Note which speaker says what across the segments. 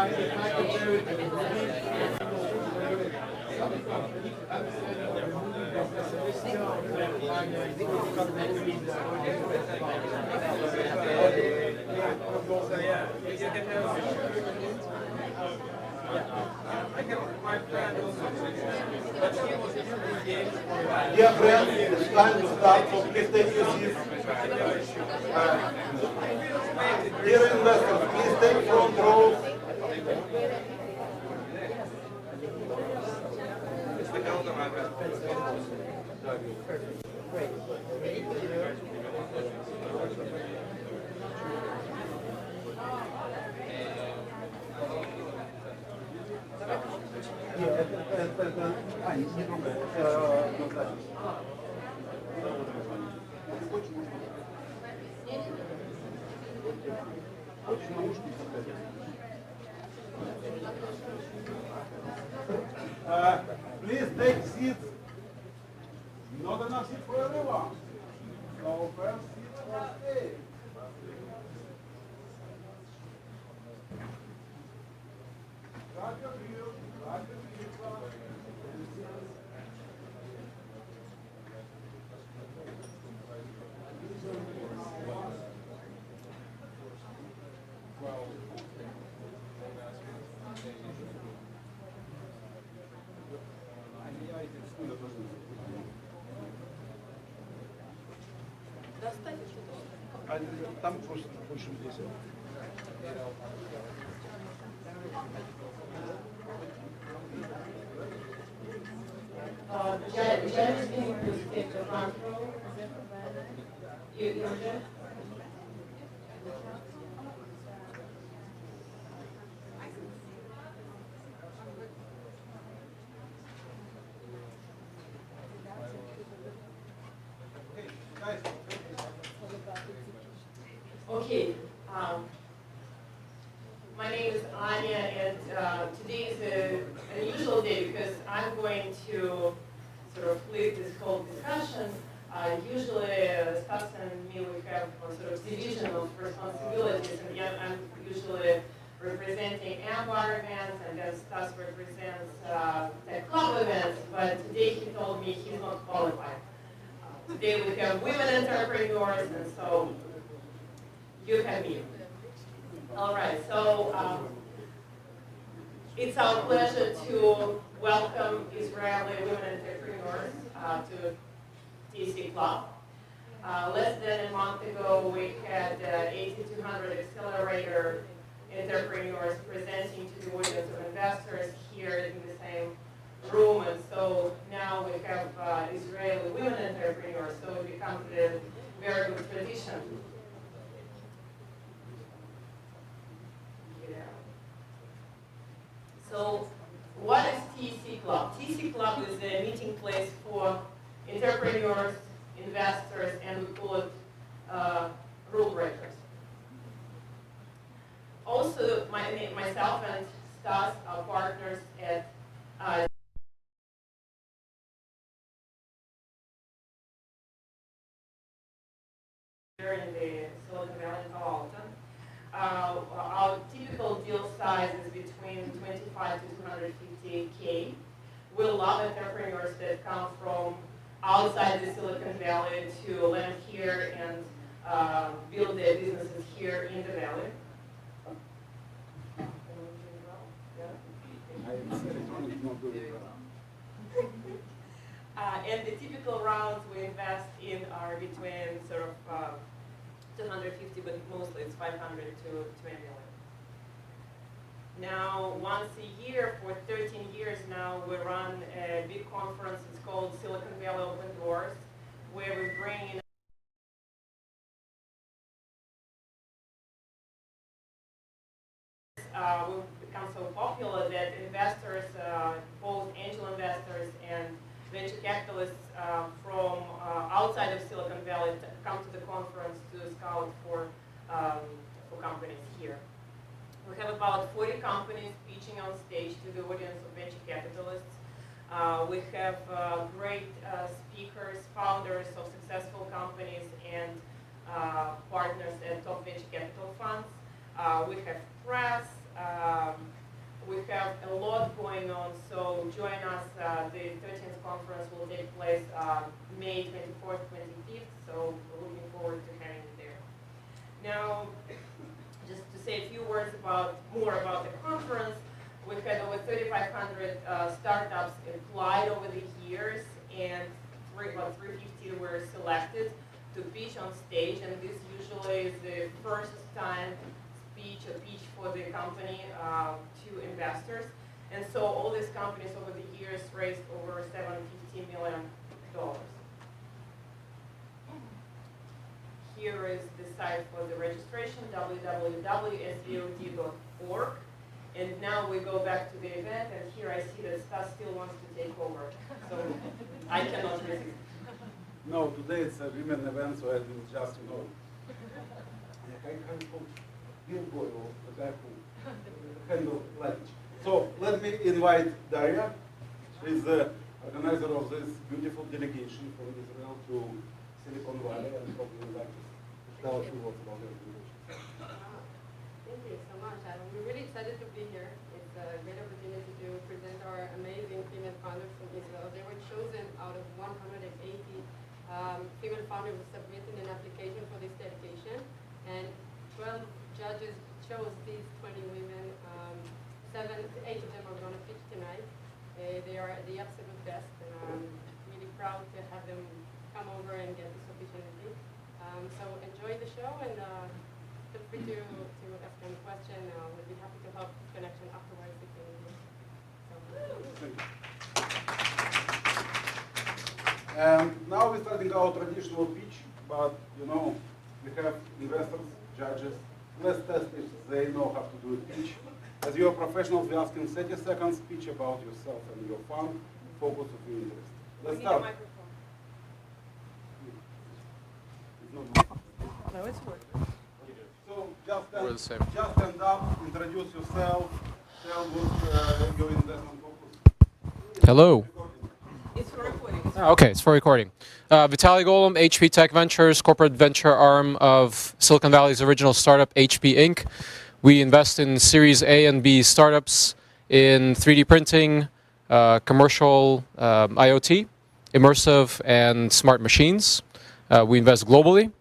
Speaker 1: Dear friends, it's time to start, so please take your seats. Dear investors, please take front rows. Please take seats. Not enough seats for everyone. So first seats for stay. Там просто больше здесь.
Speaker 2: Judges being take the front row. You Okay, my name is Anya, and today is an unusual day because I'm going to sort of lead this whole discussion. Usually, Stas and me, we have a sort of division of responsibilities, and I'm usually representing Ammar events, and then Stas represents TEC Club events, but today he told me he's not qualified. Today we have women entrepreneurs, and so you have me. All right, so it's our pleasure to welcome Israeli women entrepreneurs to TEC Club. Less than a month ago, we had 8,200 accelerator entrepreneurs presenting to the audience of investors here in the same room, and so now we have Israeli women entrepreneurs, so it becomes a very good tradition. So, what is TEC Club? TEC Club is a meeting place for entrepreneurs, investors, and we call it rule breakers. Also, myself and Stas are partners at here in the Silicon Valley, Palo Alto. Our typical deal size is between 25 to 250K. We love entrepreneurs that come from outside the Silicon Valley to land here and build their businesses here in the valley. And the typical rounds we invest in are between sort of 250, but mostly it's 500 to 2 million. Now, once a year, for 13 years now, we run a big conference. It's called Silicon Valley Open Doors, where we bring in we've become so popular that investors, both angel investors and venture capitalists from outside of Silicon Valley come to the conference to scout for companies here. We have about 40 companies pitching on stage to the audience of venture capitalists. We have great speakers, founders of successful companies, and partners at top venture capital funds. We have press. We have a lot going on, so join us. The 13th conference will take place May 24th, 25th, so we're looking forward to having you there. Now, just to say a few words more about the conference, we've had over 3,500 startups applied over the years, and about 350 were selected to pitch on stage, and this usually is the first time pitch for the company to investors. And so all these companies over the years raised over $750 million. Here is the site for the registration, www.svod.org. And now we go back to the event, and here I see that Stas still wants to take over. So I cannot resist.
Speaker 1: No, today it's a women event, so I will just, handle language. So let me invite Daria. She's the organizer of this beautiful delegation from Israel to Silicon Valley, and probably would like to tell a few words about the organization.
Speaker 3: Thank you so much. We're really excited to be here. It's a great opportunity to present our amazing female founders from Israel. They were chosen out of 180 female founders who submitted an application for this dedication, and 12 judges chose these 20 women. 8 of them are going to pitch tonight. They are the absolute best, and I'm really proud to have them come over and get this opportunity. So enjoy the show, and feel free to ask any question. We'll be happy to help connection afterwards if you need.
Speaker 1: And now we're starting our traditional pitch, but we have investors, judges. Let's test if they know how to do a pitch. As you're professionals, we ask in 30 seconds speech about yourself and your fund, focus of your interest. Let's start.
Speaker 2: No, it's working.
Speaker 1: So just stand up, introduce yourself, tell what your investment focus.
Speaker 4: Hello.
Speaker 2: It's for recording.
Speaker 4: Okay, it's for recording. Vitaly Golem, HP Tech Ventures, corporate venture arm of Silicon Valley's original startup, HP Inc. We invest in Series A and B startups in 3D printing, commercial IoT, immersive and smart machines. We invest globally.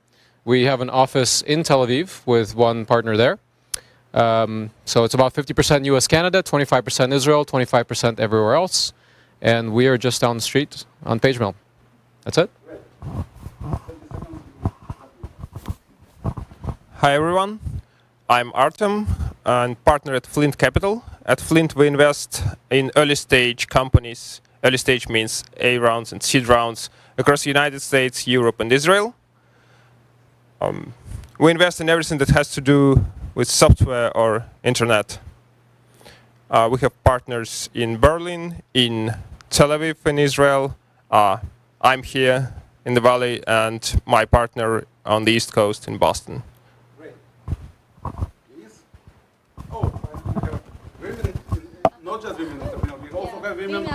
Speaker 4: We have an office in Tel Aviv with one partner there. So it's about 50% US, Canada, 25% Israel, 25% everywhere else. And we are just down the street on PageMill. That's it.
Speaker 5: Hi everyone, I'm Artem and partner at Flint Capital. At Flint we invest in early stage companies. Early stage means A rounds and seed rounds across the United States, Europe and Israel. We invest in everything that has to do with software or internet. We have partners in Berlin, in Tel Aviv in Israel. I'm here in the Valley and my partner on the East Coast in Boston.
Speaker 1: Great. Please. Oh, we have women, not just women, we also have women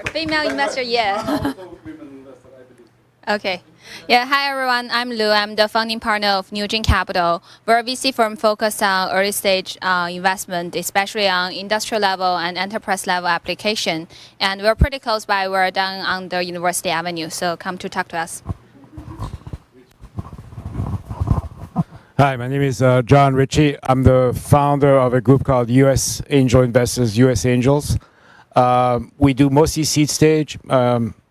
Speaker 6: Female investor, yeah.
Speaker 1: Also women investor, I believe.
Speaker 6: Okay. Yeah, hi everyone, I'm Lu. I'm the founding partner of Newgen Capital. We're a VC firm focused on early stage investment, especially on industrial level and enterprise level application. And we're pretty close by. We're down on the University Avenue, so come to talk to us.
Speaker 7: Hi, my name is John Ritchie. I'm the founder of a group called US Angel Investors, US Angels. We do mostly seed stage,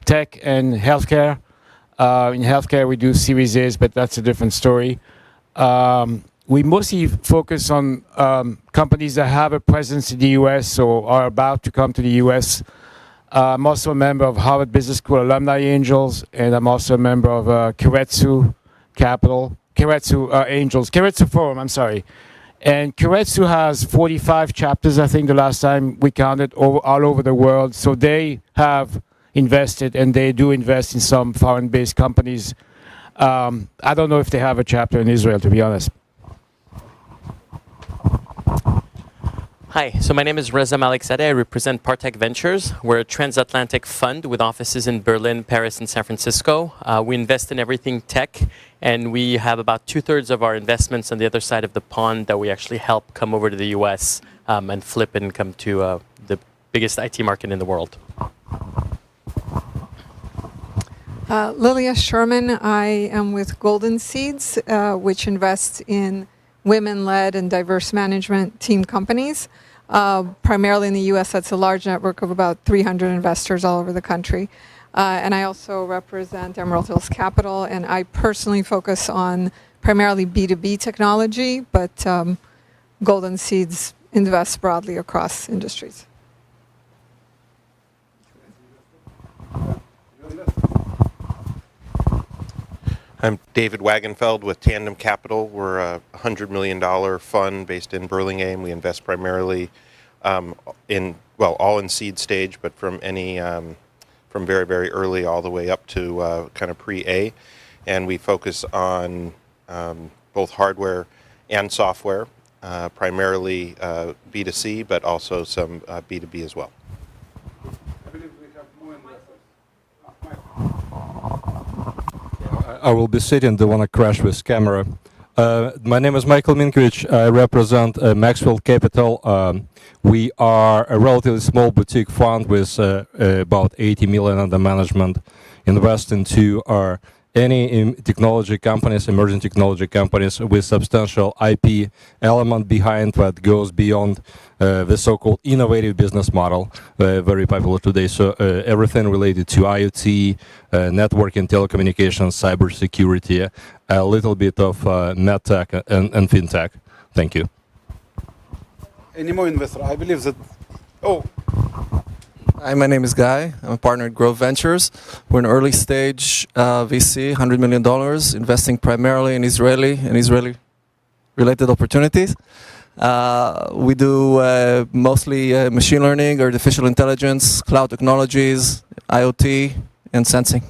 Speaker 7: tech and healthcare. In healthcare, we do Series A's, but that's a different story. We mostly focus on companies that have a presence in the US or are about to come to the US. I'm also a member of Harvard Business School Alumni Angels, and I'm also a member of Keiretsu Angels, Keiretsu Forum, I'm sorry. And Keiretsu has 45 chapters, I think, the last time we counted, all over the world. So they have invested, and they do invest in some foreign-based companies. I don't know if they have a chapter in Israel, to be honest.
Speaker 8: Hi, so my name is Reza Malikzadeh. I represent Partech Ventures. We're a transatlantic fund with offices in Berlin, Paris, and San Francisco. We invest in everything tech, and we have about 2/3 of our investments on the other side of the pond that we actually help come over to the US and flip and come to the biggest IT market in the world.
Speaker 9: Lilia Sherman. I am with Golden Seeds, which invests in women-led and diverse management team companies. Primarily in the US, that's a large network of about 300 investors all over the country. And I also represent Emerald Hills Capital, and I personally focus on primarily B2B technology, but Golden Seeds invests broadly across industries.
Speaker 10: I'm David Wagonfeld with Tandem Capital. We're a $100 million fund based in Burlingame. We invest primarily all in seed stage, but from very, very early all the way up to kind of pre-A. And we focus on both hardware and software, primarily B2C, but also some B2B as well.
Speaker 1: I believe we have more investors.
Speaker 11: I will be sitting, don't want to crash this camera. My name is Michael Minkovich. I represent Maxwell Capital. We are a relatively small boutique fund with about 80 million under management, invest into any technology companies, emerging technology companies with substantial IP element behind that goes beyond the so-called innovative business model, very popular today. So everything related to IoT, networking, telecommunications, cybersecurity, a little bit of medtech and fintech. Thank you.
Speaker 1: Any more investors? I believe that. Oh.
Speaker 12: Hi, my name is Guy. I'm a partner at Grove Ventures. We're an early stage VC, $100 million, investing primarily in Israeli-related opportunities. We do mostly machine learning, artificial intelligence, cloud technologies, IoT, and sensing.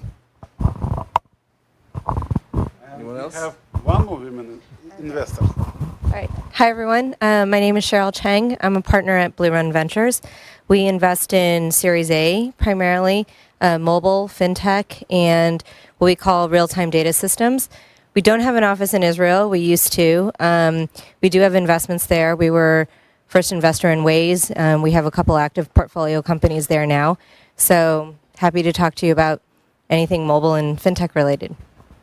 Speaker 1: Anyone else? We have one more women investor.
Speaker 13: All right. Hi, everyone. My name is Cheryl Cheng. I'm a partner at BlueRun Ventures. We invest in Series A, primarily mobile, fintech, and what we call real-time data systems. We don't have an office in Israel. We used to. We do have investments there. We were first investor in Waze. We have a couple active portfolio companies there now. So happy to talk to you about anything mobile and fintech related.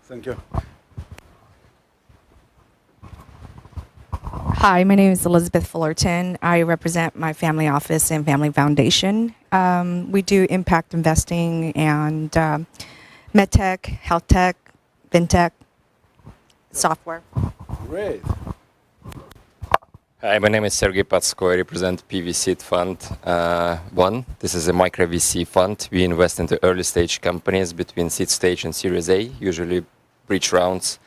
Speaker 1: Thank you.
Speaker 14: Hi, my name is Elizabeth Fullerton. I represent my family office and family foundation. We do impact investing and medtech, health tech, fintech, software.
Speaker 1: Great.
Speaker 15: Hi, my name is Sergey Patsko. I represent PVC Fund 1. This is a micro VC fund. We invest into early stage companies between seed stage and Series A, usually bridge rounds.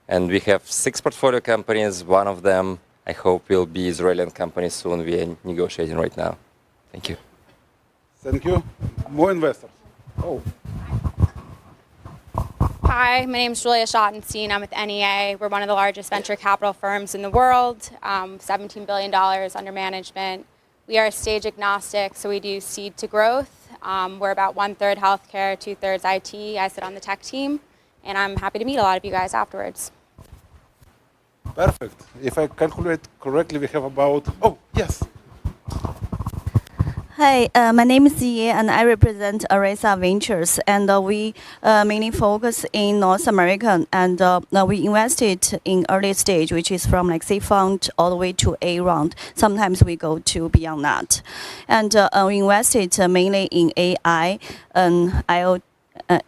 Speaker 15: And we have 6 portfolio companies. One of them, I hope, will be Israeli company soon. We are negotiating right now. Thank you.
Speaker 1: Thank you. More investors. Oh.
Speaker 16: Hi, my name is Julia Schottenstein. I'm with NEA. We're one of the largest venture capital firms in the world, $17 billion under management. We are stage agnostic, so we do seed to growth. We're about 1/3 healthcare, 2/3 IT. I sit on the tech team, and I'm happy to meet a lot of you guys afterwards.
Speaker 1: Perfect. If I calculate correctly, we have about, oh, yes.
Speaker 17: Hi, my name is Yi, and I represent Reza Ventures, and we mainly focus in North America, and we invested in early stage, which is from like C fund all the way to A round. Sometimes we go to beyond that, and we invested mainly in AI and IoT.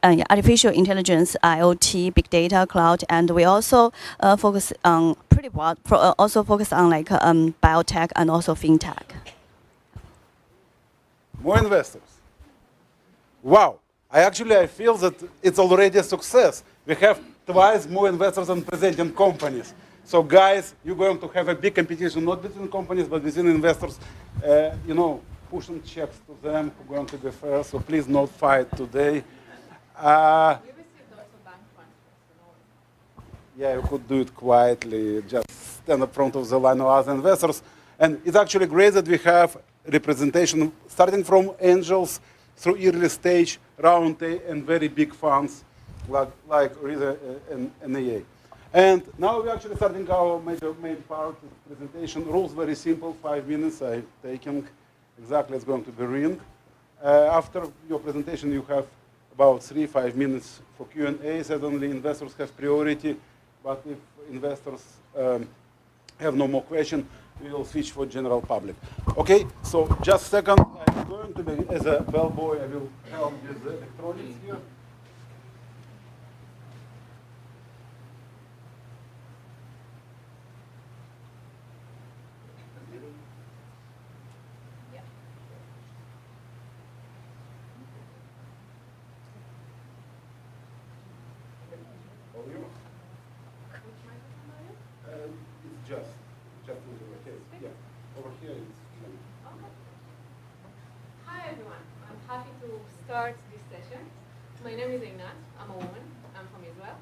Speaker 17: Artificial intelligence, IoT, big data, cloud, and we also focus on pretty broad. Also focus on like biotech and also fintech.
Speaker 1: More investors. Wow. I feel that it's already a success. We have twice more investors than presenting companies. So guys, you're going to have a big competition, not between companies, but between investors. Pushing checks to them who are going to be first. So please not fight today. Yeah, you could do it quietly, just stand in front of the line of other investors. And it's actually great that we have representation starting from angels through early stage, round A, and very big funds like Reza and NAA. And now we're actually starting our main part of the presentation. Rules very simple, 5 minutes. I'm taking exactly it's going to be ring. After your presentation, you have about 3-5 minutes for Q&A. Certainly, investors have priority, but if investors have no more questions, we will switch for general public. Okay, so just a second. I'm going to be, as a bellboy, I will help with the electronics here.
Speaker 3: Hi everyone, I'm happy to start this session. My name is Eynat, I'm a woman, I'm from Israel.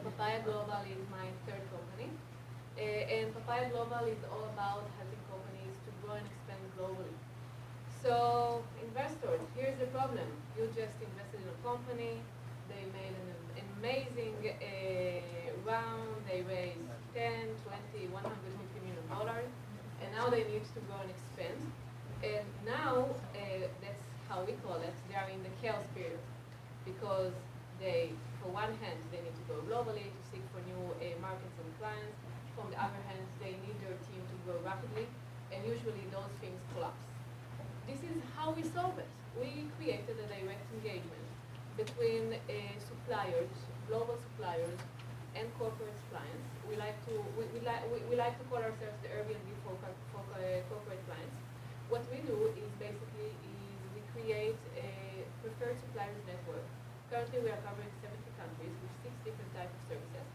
Speaker 3: Papaya Global is my third company. And Papaya Global is all about helping companies to grow and expand globally. So investors, here's the problem. You just invested in a company, they made an amazing round, they raised 10, 20, $150 million, and now they need to go and expand. And now, that's how we call it, they are in the chaos period. Because they, for one hand, they need to go globally to seek for new markets and clients. From the other hand, they need their team to grow rapidly, and usually those things collapse. This is how we solve it. We created a direct engagement between suppliers, global suppliers, and corporate clients. We like to call ourselves the Airbnb for corporate clients. What we do is basically we create a preferred suppliers network. Currently, we are covering 70 countries with 6 different types of services,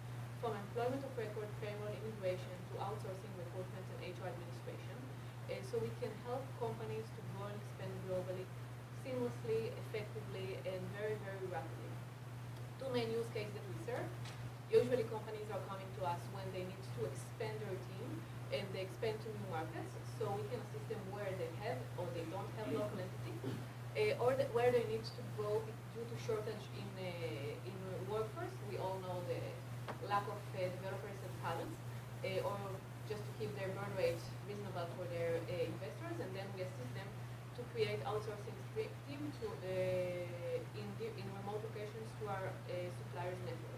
Speaker 3: from employment of record, payroll, immigration, to outsourcing, recruitment, and HR administration. So we can help companies to grow and expand globally, seamlessly, effectively, and very, very rapidly. 2 main use cases that we serve. Usually companies are coming to us when they need to expand their team and they expand to new markets, so we can assist them where they have or they don't have local entity, or where they need to grow due to shortage in workforce. We all know the lack of developers and talents, or just to keep their burn rate reasonable for their investors, and then we assist them to create outsourcing team in remote locations to our suppliers network.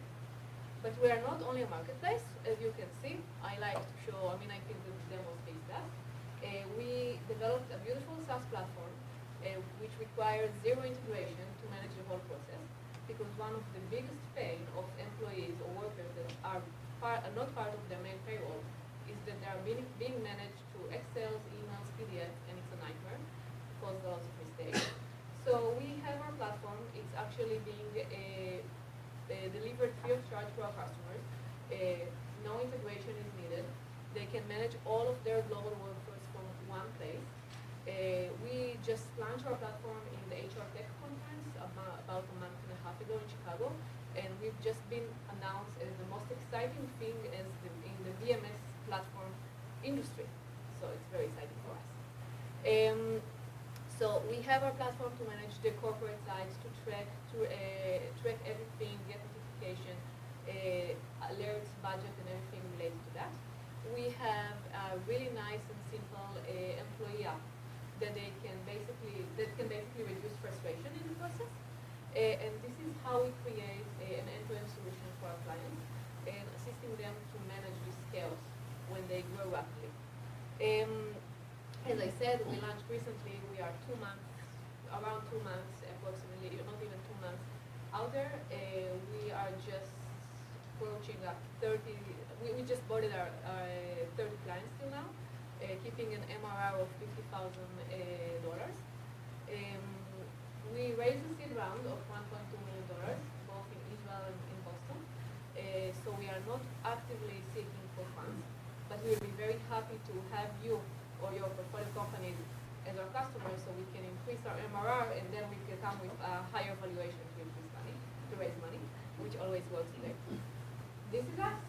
Speaker 3: But we are not only a marketplace, as you can see. I like to show, I think the demo speaks that. We developed a beautiful SaaS platform, which requires zero integration to manage the whole process, because one of the biggest pain of employees or workers that are not part of their main payroll is that they are being managed through Excel, emails, PDF, and it's a nightmare, causes lots of mistakes. So we have our platform. It's actually being delivered free of charge to our customers. No integration is needed. They can manage all of their global workforce from one place. We just launched our platform in the HR Tech conference about a month and a half ago in Chicago, and we've just been announced as the most exciting thing in the VMS platform industry. So it's very exciting for us. So we have our platform to manage the corporate sides, to track everything, get notification, alerts, budget, and everything related to that. We have a really nice and simple employee app that can basically reduce frustration in the process. And this is how we create an end-to-end solution for our clients, and assisting them to manage this chaos when they grow rapidly. As I said, we launched recently. We are around 2 months, approximately, not even 2 months out there. We are just approaching 30. We just boarded our 30 clients till now, keeping an MRR of $50,000. We raised a seed round of $1.2 million, both in Israel and in Boston. So we are not actively seeking for funds, but we will be very happy to have you or your portfolio companies as our customers, so we can increase our MRR, and then we can come with a higher valuation to raise money, which always works great. This is us.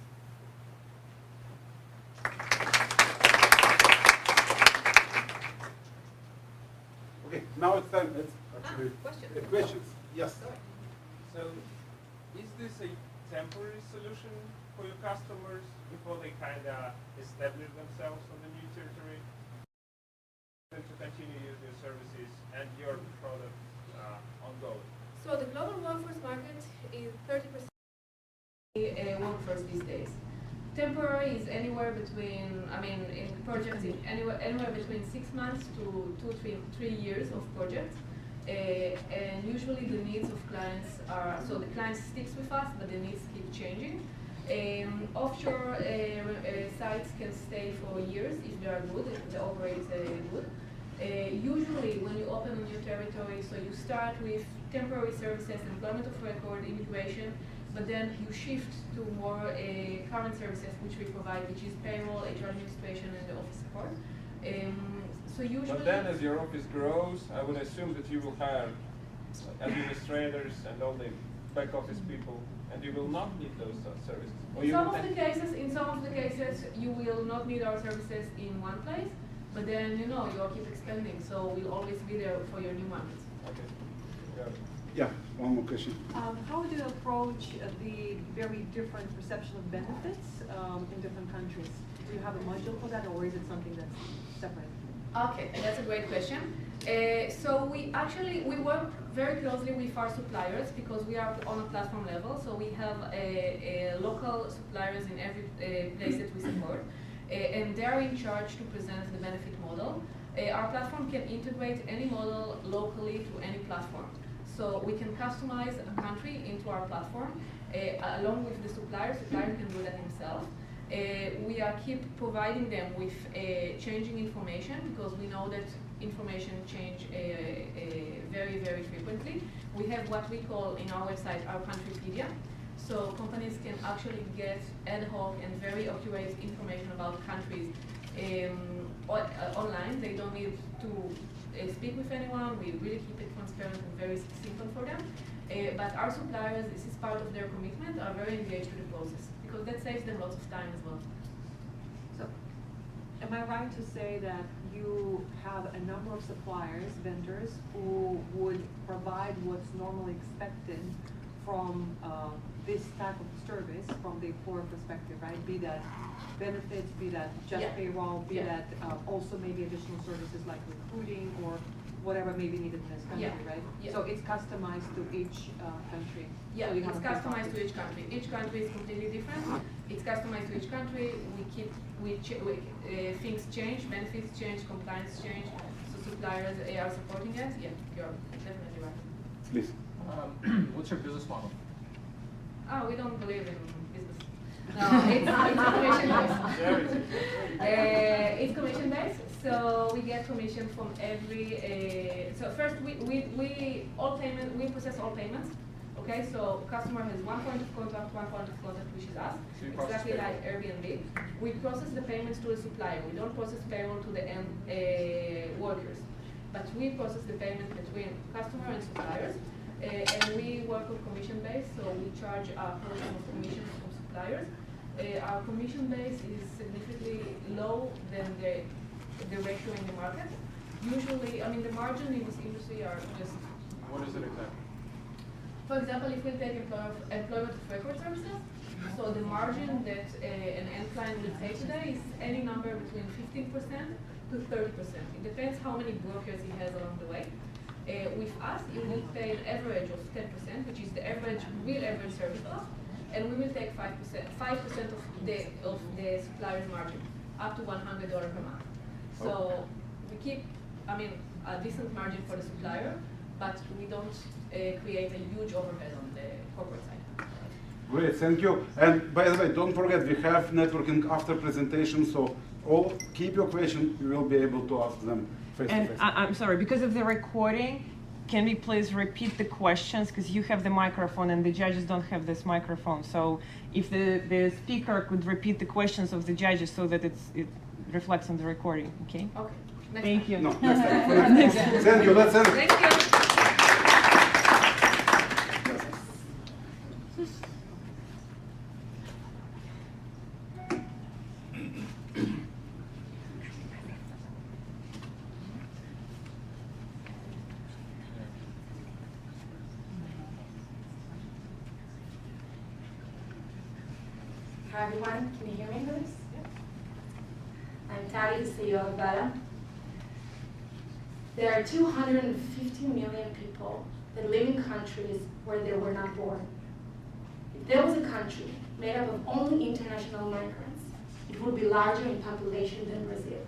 Speaker 1: now it's time. It's actually questions. Yes.
Speaker 5: So, is this a temporary solution for your customers before they kind of establish themselves on the new territory? To continue using your services and your product ongoing?
Speaker 2: So the global workforce market is 30% workforce these days. Temporary is anywhere between, in projects, anywhere between 6 months to 3 years of projects. And usually the needs of clients are, so the client sticks with us, but the needs keep changing. Offshore sites can stay for years if they are good, if the operators are good. Usually when you open a new territory, so you start with temporary services, employment of record, immigration, but then you shift to more current services which we provide, which is payroll, HR administration, and the office support. So usually,
Speaker 5: but then as your office grows, I would assume that you will hire administrators and all the back office people, and you will not need those services.
Speaker 2: In some of the cases, you will not need our services in one place, but then you'll keep expanding, so we'll always be there for your new markets.
Speaker 5: Okay.
Speaker 1: Yeah, one more question.
Speaker 18: How do you approach the very different perception of benefits in different countries? Do you have a module for that, or is it something that's separate?
Speaker 2: Okay, that's a great question. So we work very closely with our suppliers because we are on a platform level. So we have local suppliers in every place that we support, and they are in charge to present the benefit model. Our platform can integrate any model locally to any platform. So we can customize a country into our platform along with the supplier. Supplier can do that himself. We keep providing them with changing information because we know that information change very, very frequently. We have what we call in our website our countrypedia. So companies can actually get ad hoc and very accurate information about countries online. They don't need to speak with anyone. We really keep it transparent and very simple for them. But our suppliers, this is part of their commitment, are very engaged with the process because that saves them lots of time as well.
Speaker 18: So, am I right to say that you have a number of suppliers, vendors, who would provide what's normally expected from this type of service from the employer perspective, right? Be that benefits, be that just payroll, be that also maybe additional services like recruiting or whatever may be needed in this country, right? So it's customized to each country.
Speaker 2: Yeah,
Speaker 18: so
Speaker 2: it's customized to each country. Each country is completely different. It's customized to each country. Things change, benefits change, compliance change. So suppliers are supporting it. Yeah, you're definitely right.
Speaker 1: Please.
Speaker 4: What's your business model?
Speaker 2: Oh, we don't believe in business. No, it's commission-based. It's commission-based, so we get commission from every. So first, we process all payments. Okay, so customer has one point of contact, which is us.
Speaker 4: So
Speaker 2: exactly like Airbnb. We process the payments to the supplier. We don't process payroll to the end workers, but we process the payment between customer and suppliers. And we work on commission base, so we charge a portion of commissions from suppliers. Our commission base is significantly low than the ratio in the market. Usually, the margin in this industry are just.
Speaker 4: What is it exactly?
Speaker 2: For example, if we take employment of record services, so the margin that an end client will pay today is any number between 15% to 30%. It depends how many brokers he has along the way. With us, you will pay an average of 10%, which is the real average service cost, and we will take 5% of the supplier's margin, up to $100 per month. So we keep, a decent margin for the supplier, but we don't create a huge overhead on the corporate side.
Speaker 1: Great, thank you. And by the way, don't forget, we have networking after presentation, so keep your question, you will be able to ask them face to face.
Speaker 19: I'm sorry, because of the recording, can we please repeat the questions? Because you have the microphone and the judges don't have this microphone. So if the speaker could repeat the questions of the judges so that it reflects on the recording, okay?
Speaker 2: Okay.
Speaker 19: Thank you.
Speaker 1: No, next time. Next time. Thank you, let's end.
Speaker 2: Thank you.
Speaker 20: Hi everyone, can you hear me, please? I'm Tali, the CEO of Vala. There are 250 million people that live in countries where they were not born. If there was a country made up of only international migrants, it would be larger in population than Brazil.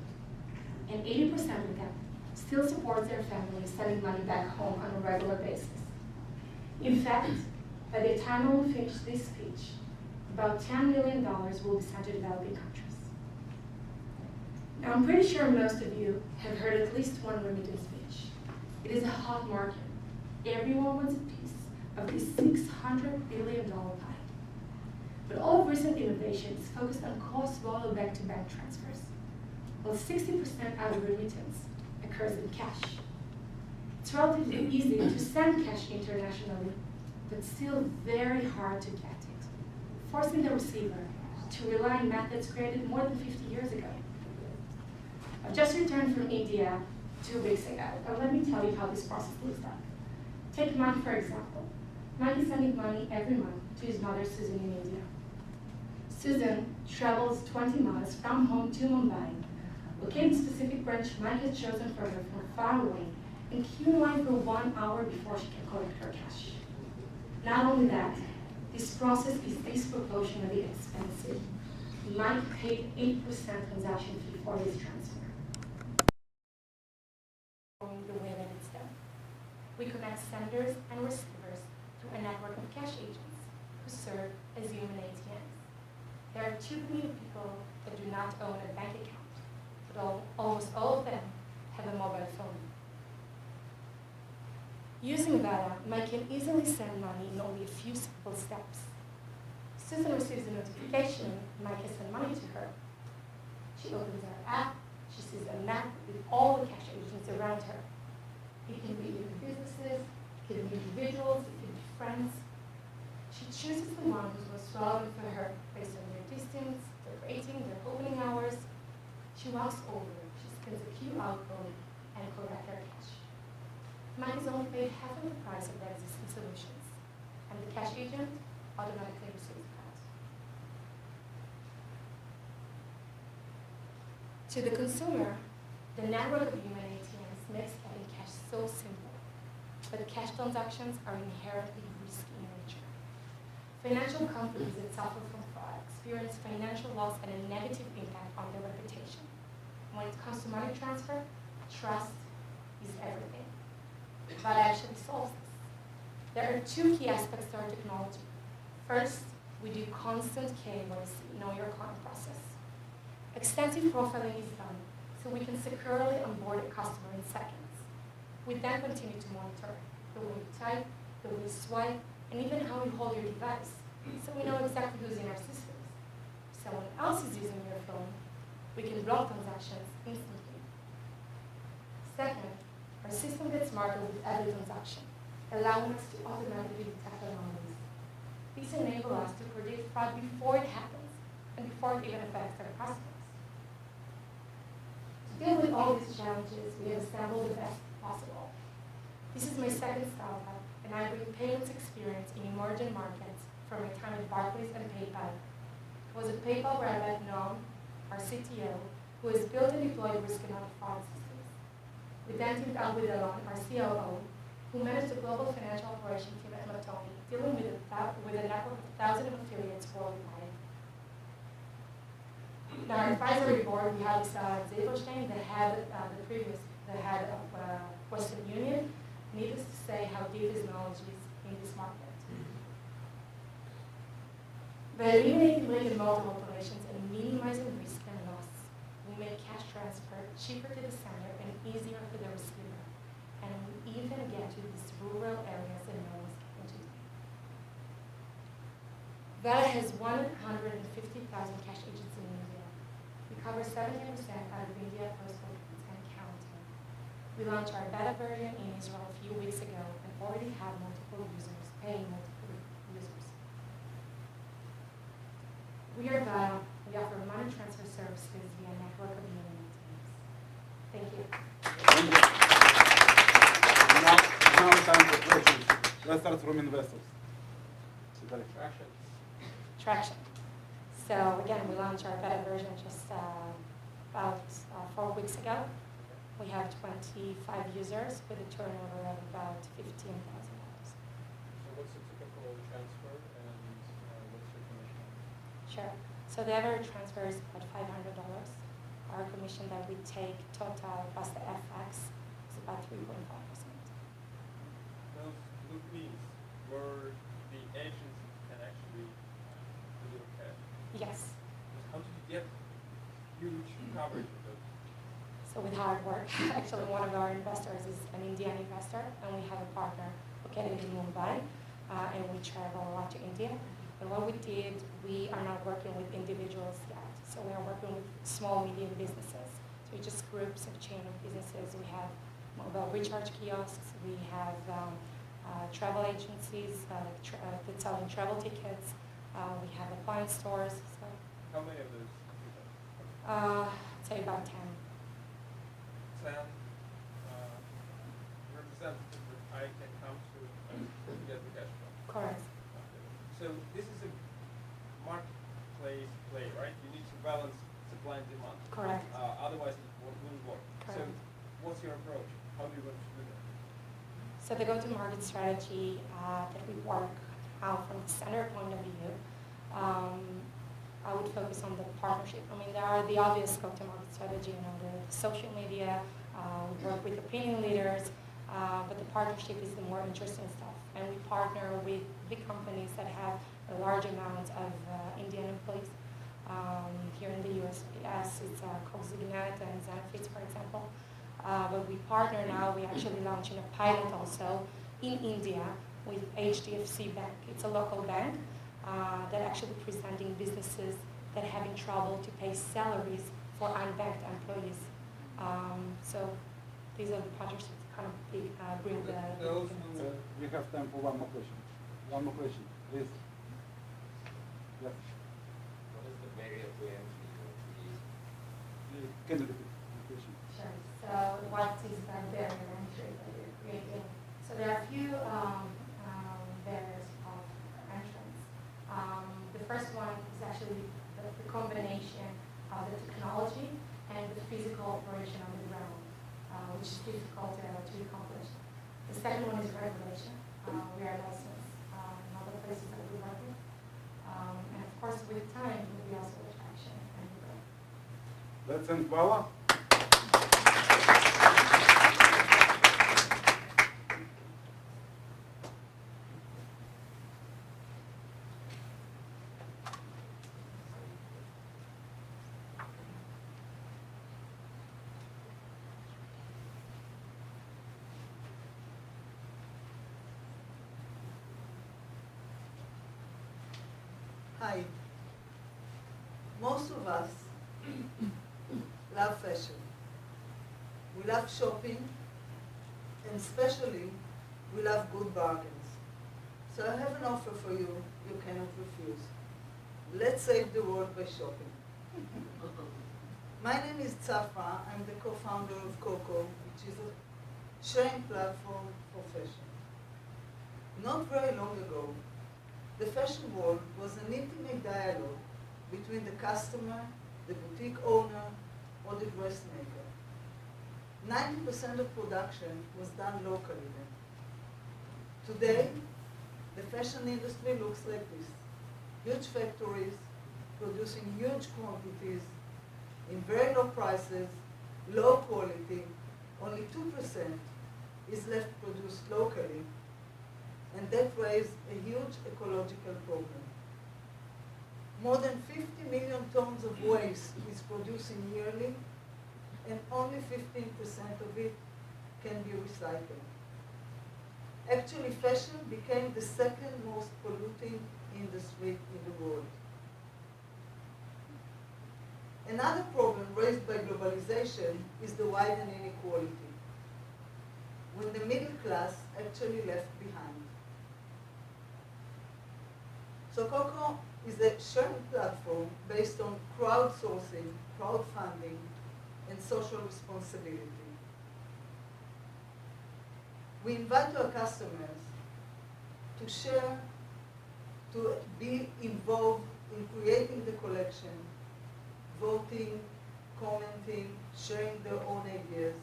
Speaker 20: And 80% of them still support their families sending money back home on a regular basis. In fact, by the time I will finish this speech, about $10 million will be sent to developing countries. Now, I'm pretty sure most of you have heard at least one remittance speech. It is a hot market. Everyone wants a piece of this $600 billion pie. But all of recent innovation is focused on cross-border bank-to-bank transfers, while 60% of remittance occurs in cash. It's relatively easy to send cash internationally, but still very hard to get it, forcing the receiver to rely on methods created more than 50 years ago. I've just returned from India 2 weeks ago, and let me tell you how this process looks like. Take Mike, for example. Mike is sending money every month to his mother, Susan, in India. Susan travels 20 miles from home to Mumbai, locating the specific branch Mike has chosen for her from far away, and queue in line for 1 hour before she can collect her cash. Not only that, this process is disproportionately expensive. Mike paid 8% transaction fee for his transfer. The way that it's done. We connect senders and receivers to a network of cash agents who serve as human ATMs. There are 2 million people that do not own a bank account, but almost all of them have a mobile phone. Using Vala, Mike can easily send money in only a few simple steps. Susan receives a notification Mike has sent money to her. She opens her app, she sees a map with all the cash agents around her. It can be even businesses, it can be individuals, it can be friends. She chooses the one who's most relevant for her based on their distance, their rating, their opening hours. She walks over, she spins a QR code, and collects her cash. Mike is only paid half of the price of their existing solutions, and the cash agent automatically receives the cash. To the consumer, the network of human ATMs makes getting cash so simple, but cash transactions are inherently risky in nature. Financial companies that suffer from fraud experience financial loss and a negative impact on their reputation. When it comes to money transfer, trust is everything. Vala actually solves this. There are 2 key aspects to our technology. First, we do constant KYC, know your client process. Extensive profiling is done, so we can securely onboard a customer in seconds. We then continue to monitor the way you type, the way you swipe, and even how you hold your device, so we know exactly who's in our systems. If someone else is using your phone, we can block transactions instantly. Second, our system gets smarter with every transaction, allowing us to automatically detect anomalies. These enable us to predict fraud before it happens and before it even affects our customers. To deal with all these challenges, we have assembled the best possible. This is my second startup, and I bring payments experience in emerging markets from my time at Barclays and PayPal. It was at PayPal where I met Noam, our CTO, who has built and deployed risk and fraud systems. We then teamed up with Alon, our COO, who managed the global financial operation team at Matoni, dealing with a network of thousands of affiliates worldwide. Now, our advisory board, we have Zabelstein, the head of Western Union. Needless to say how deep his knowledge is in this market. By eliminating brick-and-mortar operations and minimizing risk and loss, we make cash transfer cheaper to the sender and easier for the receiver. And we even get to these rural areas that no one's getting to. Vala has 150,000 cash agents in India. We cover 70% out of India postcodes and counting. We launched our beta version in Israel a few weeks ago and already have multiple users, paying multiple users. We are Vala. We offer money transfer services via a network of human ATMs. Thank you.
Speaker 1: Now time for questions. Let's start from investors.
Speaker 2: Traction.
Speaker 21: So again, we launched our beta version just about 4 weeks ago. We have 25 users with a turnover of about $15,000.
Speaker 4: So what's the typical transfer and what's your commission?
Speaker 21: Sure. So the average transfer is about $500. Our commission that we take total plus the FX is about 3.5%.
Speaker 4: Those blue fees where the agents can actually deliver cash?
Speaker 21: Yes.
Speaker 4: How did you get huge coverage of those?
Speaker 21: So with hard work, actually one of our investors is an Indian investor, and we have a partner located in Mumbai, and we travel a lot to India. And what we did, we are not working with individuals yet. So we are working with small, medium businesses. So it's just groups of chain of businesses. We have mobile recharge kiosks. We have travel agencies that selling travel tickets. We have appliance stores. So
Speaker 4: how many of those?
Speaker 21: Say about 10.
Speaker 4: 10 representatives that I can come to and get the cash flow.
Speaker 21: Correct.
Speaker 4: So this is a marketplace play, right? You need to balance supply and demand.
Speaker 21: Correct.
Speaker 4: Otherwise, it wouldn't work.
Speaker 21: Correct.
Speaker 4: So what's your approach? How do you want to do that?
Speaker 21: So the go-to-market strategy that we work out from the center point of view, I would focus on the partnership. I mean, there are the obvious go-to-market strategy, the social media, we work with opinion leaders, but the partnership is the more interesting stuff. And we partner with big companies that have a large amount of Indian employees. Here in the US, it's called Eynat and Zamir, for example. But we partner now, we actually launching a pilot also in India with HDFC Bank. It's a local bank that actually presenting businesses that are having trouble to pay salaries for unbanked employees. So these are the partnerships that kind of bring the
Speaker 1: we have time for one more question. One more question, please. Yes.
Speaker 22: What is the barrier to entry of these?
Speaker 1: Can you repeat the question?
Speaker 21: Sure. So what is the barrier to entry that you're creating? So there are a few barriers of entrance. The first one is actually the combination of the technology and the physical operation on the ground, which is difficult to accomplish. The second one is regulation. We are licensed in other places that we work with. And of course, with time, will be also attraction and growth.
Speaker 1: Let's end Vala.
Speaker 23: Hi. Most of us love fashion. We love shopping, and especially we love good bargains. So I have an offer for you you cannot refuse. Let's save the world by shopping. My name is Tsafra. I'm the co-founder of Coco, which is a sharing platform for fashion. Not very long ago, the fashion world was an intimate dialogue between the customer, the boutique owner, or the dressmaker. 90% of production was done locally then. Today, the fashion industry looks like this. Huge factories producing huge quantities in very low prices, low quality. Only 2% is left produced locally, and that raises a huge ecological problem. More than 50 million tons of waste is produced yearly, and only 15% of it can be recycled. Actually, fashion became the second most polluting industry in the world. Another problem raised by globalization is the widening inequality, when the middle class actually left behind. So Coco is a sharing platform based on crowdsourcing, crowdfunding, and social responsibility. We invite our customers to share, to be involved in creating the collection, voting, commenting, sharing their own ideas.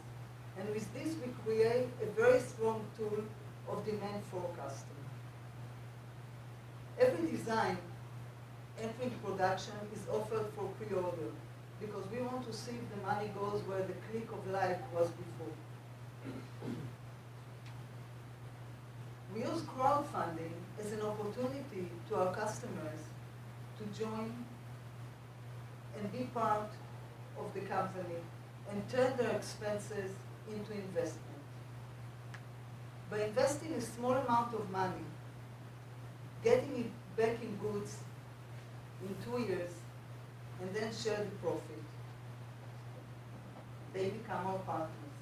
Speaker 23: And with this, we create a very strong tool of demand forecasting. Every design entering production is offered for pre-order because we want to see if the money goes where the click of like was before. We use crowdfunding as an opportunity to our customers to join and be part of the company and turn their expenses into investment. By investing a small amount of money, getting it back in goods in 2 years, and then share the profit, they become our partners.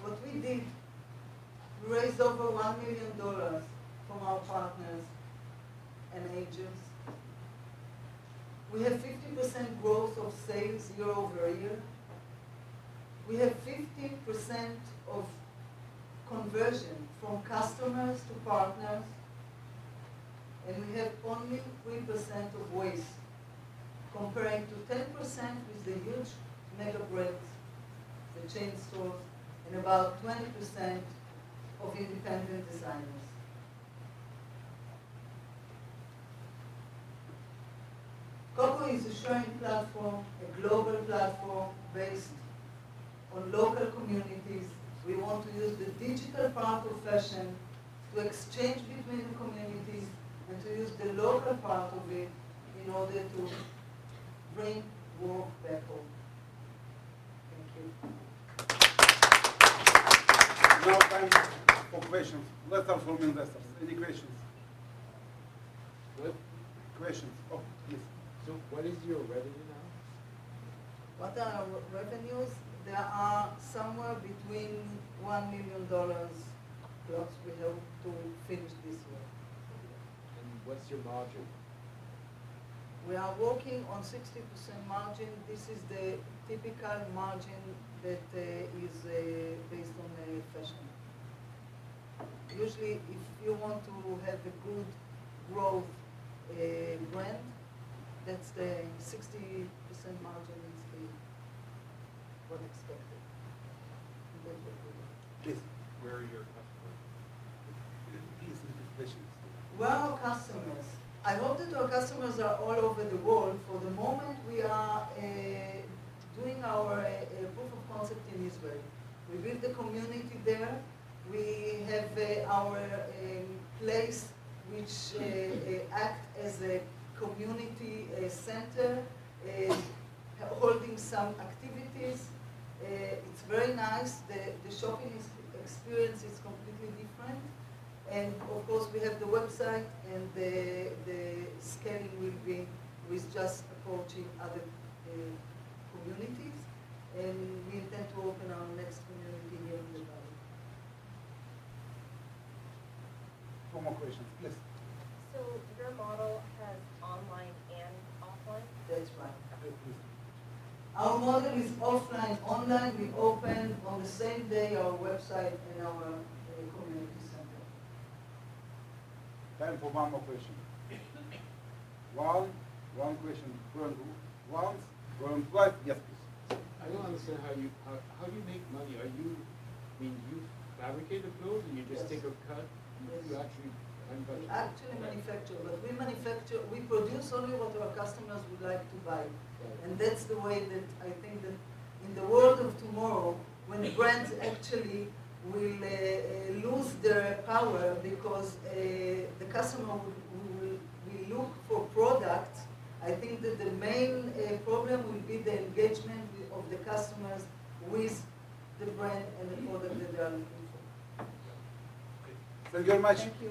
Speaker 23: What we did, we raised over $1 million from our partners and agents. We have 50% growth of sales year over year. We have 50% of conversion from customers to partners, and we have only 3% of waste, comparing to 10% with the huge mega brands, the chain stores, and about 20% of independent designers. Coco is a sharing platform, a global platform based on local communities. We want to use the digital part of fashion to exchange between the communities and to use the local part of it in order to bring work back home. Thank you.
Speaker 1: Now time for questions. Let's start from investors. Any questions?
Speaker 6: What?
Speaker 1: Questions? Oh, please.
Speaker 6: So what is your revenue now?
Speaker 23: What are our revenues? There are somewhere between $1 million plus we hope to finish this year.
Speaker 6: And what's your margin?
Speaker 23: We are working on 60% margin. This is the typical margin that is based on fashion. Usually, if you want to have a good growth brand, that's the 60% margin is what expected.
Speaker 1: Please.
Speaker 6: Where are your customers?
Speaker 1: Please, questions.
Speaker 23: Where are our customers? I hope that our customers are all over the world. For the moment, we are doing our proof of concept in Israel. We build the community there. We have our place which act as a community center, holding some activities. It's very nice. The shopping experience is completely different. And of course, we have the website, and the scaling will be with just approaching other communities. And we intend to open our next community here in the valley.
Speaker 1: One more question, please.
Speaker 7: So your model has online and offline?
Speaker 23: That's right. Our model is offline, online. We open on the same day our website and our community center.
Speaker 1: Time for one more question. One question. Once, yes, please.
Speaker 6: I don't understand how you make money. You fabricate the clothes and you just take a cut? You actually manufacture?
Speaker 23: We actually manufacture, but we produce only what our customers would like to buy. And that's the way that I think that in the world of tomorrow, when brands actually will lose their power because the customer will look for products, I think that the main problem will be the engagement of the customers with the brand and the product that they are looking for.
Speaker 1: Thank you very much.
Speaker 23: Thank you.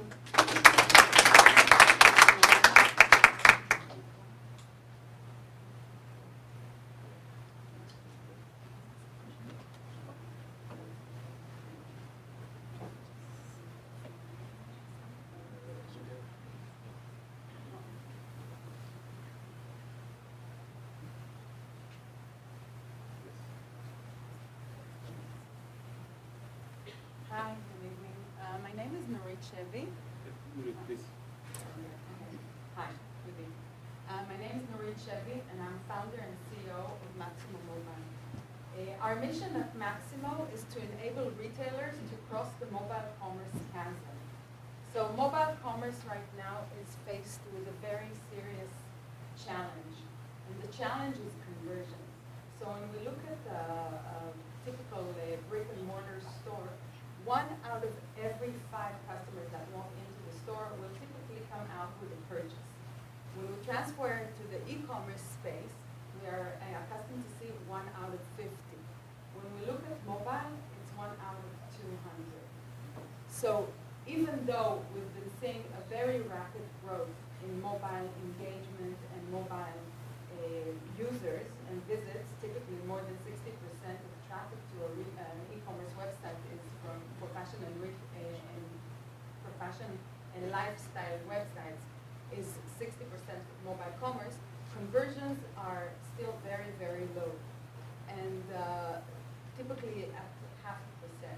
Speaker 8: Hi, good evening. My name is Nira Cheif.
Speaker 1: Please.
Speaker 8: Hi, good
Speaker 9: be. My name is Cheif, and I'm founder and CEO of Maximo Mobile. Our mission at Maximo is to enable retailers to cross the mobile commerce chasm. So mobile commerce right now is faced with a very serious challenge, and the challenge is conversion. So when we look at a typical brick and mortar store, 1 out of every 5 customers that walk into the store will typically come out with a purchase. When we transfer to the e-commerce space, we are accustomed to see 1 out of 50. When we look at mobile, it's 1 out of 200. So even though we've been seeing a very rapid growth in mobile engagement and mobile users and visits, typically more than 60% of traffic to an e-commerce website is for fashion for fashion and lifestyle websites is 60% mobile commerce. Conversions are still very, very low, and typically at 0.5%.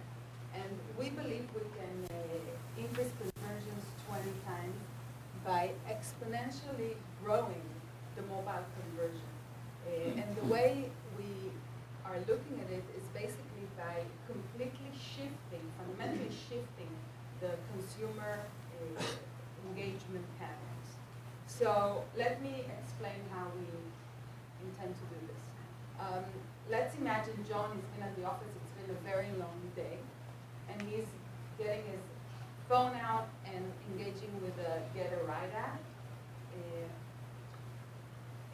Speaker 9: And we believe we can increase conversions 20 times by exponentially growing the mobile conversion. And the way we are looking at it is basically by completely shifting, fundamentally shifting the consumer engagement patterns. So let me explain how we intend to do this. Let's imagine John has been at the office, it's been a very long day, and he's getting his phone out and engaging with a Get a Ride app.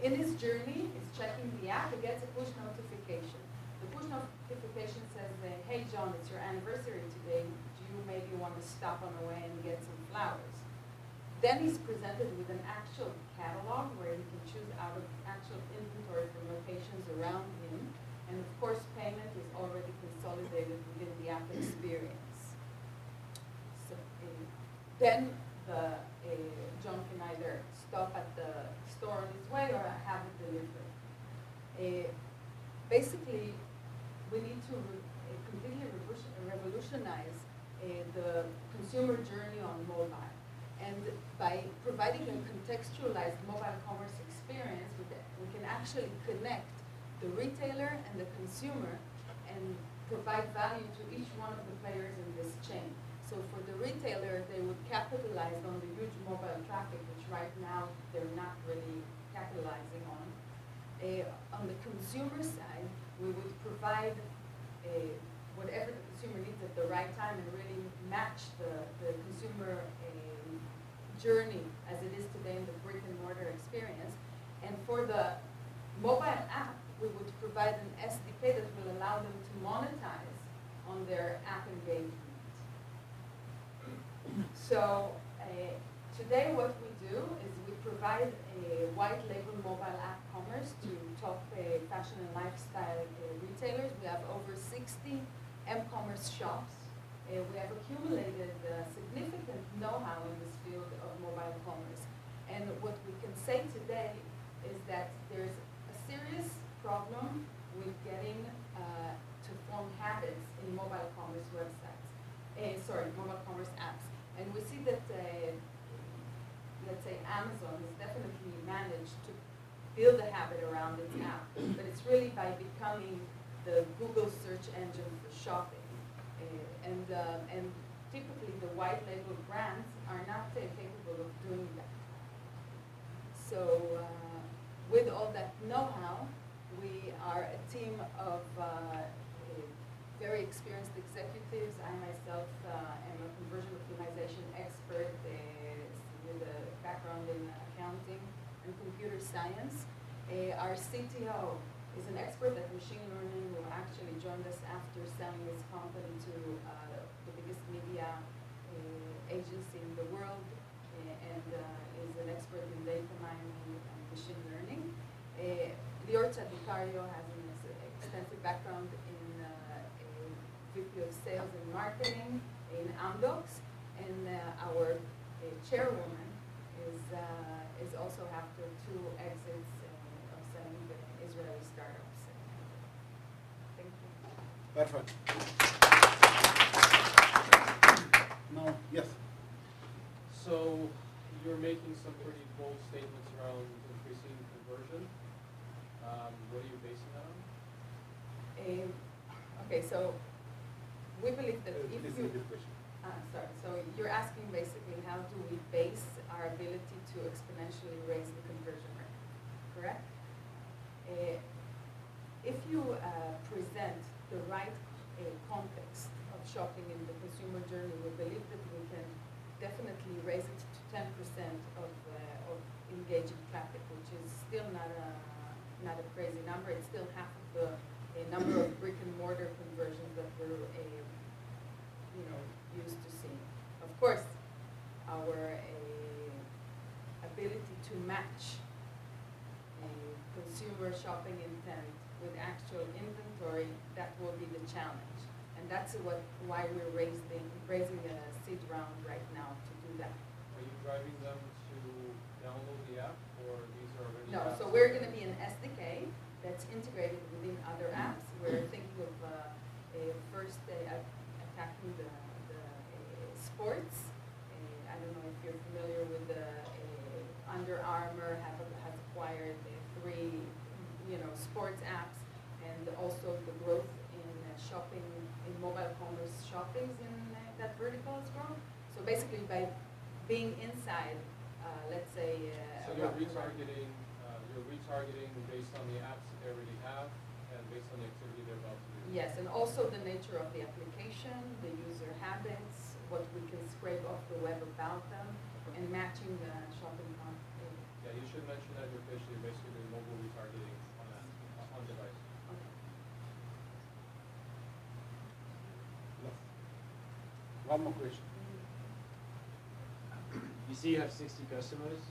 Speaker 9: In his journey, he's checking the app, he gets a push notification. The push notification says, hey John, it's your anniversary today. Do you maybe want to stop on the way and get some flowers? Then he's presented with an actual catalog where he can choose out of actual inventory from locations around him. And of course, payment is already consolidated within the app experience. So then John can either stop at the store on his way or have it delivered. Basically, we need to completely revolutionize the consumer journey on mobile. And by providing a contextualized mobile commerce experience, we can actually connect the retailer and the consumer and provide value to each one of the players in this chain. So for the retailer, they would capitalize on the huge mobile traffic, which right now they're not really capitalizing on. On the consumer side, we would provide whatever the consumer needs at the right time and really match the consumer journey as it is today in the brick and mortar experience. And for the mobile app, we would provide an SDK that will allow them to monetize on their app engagement. So today what we do is we provide a white label mobile app commerce to top fashion and lifestyle retailers. We have over 60 m-commerce shops. We have accumulated significant know-how in this field of mobile commerce. And what we can say today is that there's a serious problem with getting to form habits in mobile commerce websites. Mobile commerce apps. And we see that, let's say, Amazon has definitely managed to build a habit around its app, but it's really by becoming the Google search engine for shopping. And typically the white label brands are not capable of doing that. So with all that know-how, we are a team of very experienced executives. I myself am a conversion optimization expert with a background in accounting and computer science. Our CTO is an expert at machine learning who actually joined us after selling his company to the biggest media agency in the world, and is an expert in data mining and machine learning. Lior Tzadikario has an extensive background in VP of Sales and Marketing in Amdocs, and our chairwoman is also after 2 exits of selling Israeli startups. Thank you.
Speaker 1: Perfect. Now, yes.
Speaker 10: So your
Speaker 4: were making some pretty bold statements around increasing conversion. What are you basing that on?
Speaker 9: Okay, so we believe that if
Speaker 1: Please
Speaker 9: you,
Speaker 1: repeat the question.
Speaker 9: sorry, so you're asking basically how do we base our ability to exponentially raise the conversion rate, correct? If you present the right context of shopping in the consumer journey, we believe that we can definitely raise it to 10% of engaging traffic, which is still not a crazy number. It's still half of the number of brick and mortar conversions that we're used to seeing. Of course, our ability to match consumer shopping intent with actual inventory, that will be the challenge. And that's why we're raising a seed round right now to do that.
Speaker 4: Are you driving them to download the app, or these are already
Speaker 9: No,
Speaker 4: apps?
Speaker 9: so we're going to be an SDK that's integrated within other apps. We're thinking of first attacking the sports. I don't know if you're familiar with the Under Armour has acquired 3 sports apps, and also the growth in shopping, in mobile commerce shoppings in that vertical has grown. So basically by being inside, let's say...
Speaker 4: so you're retargeting based on the apps that they already have and based on the activity they're about to do?
Speaker 9: Yes, and also the nature of the application, the user habits, what we can scrape off the web about them, and matching the shopping content.
Speaker 4: Yeah, you should mention that you're basically doing mobile retargeting on device.
Speaker 9: Okay.
Speaker 1: One more question.
Speaker 6: You say you have 60 customers.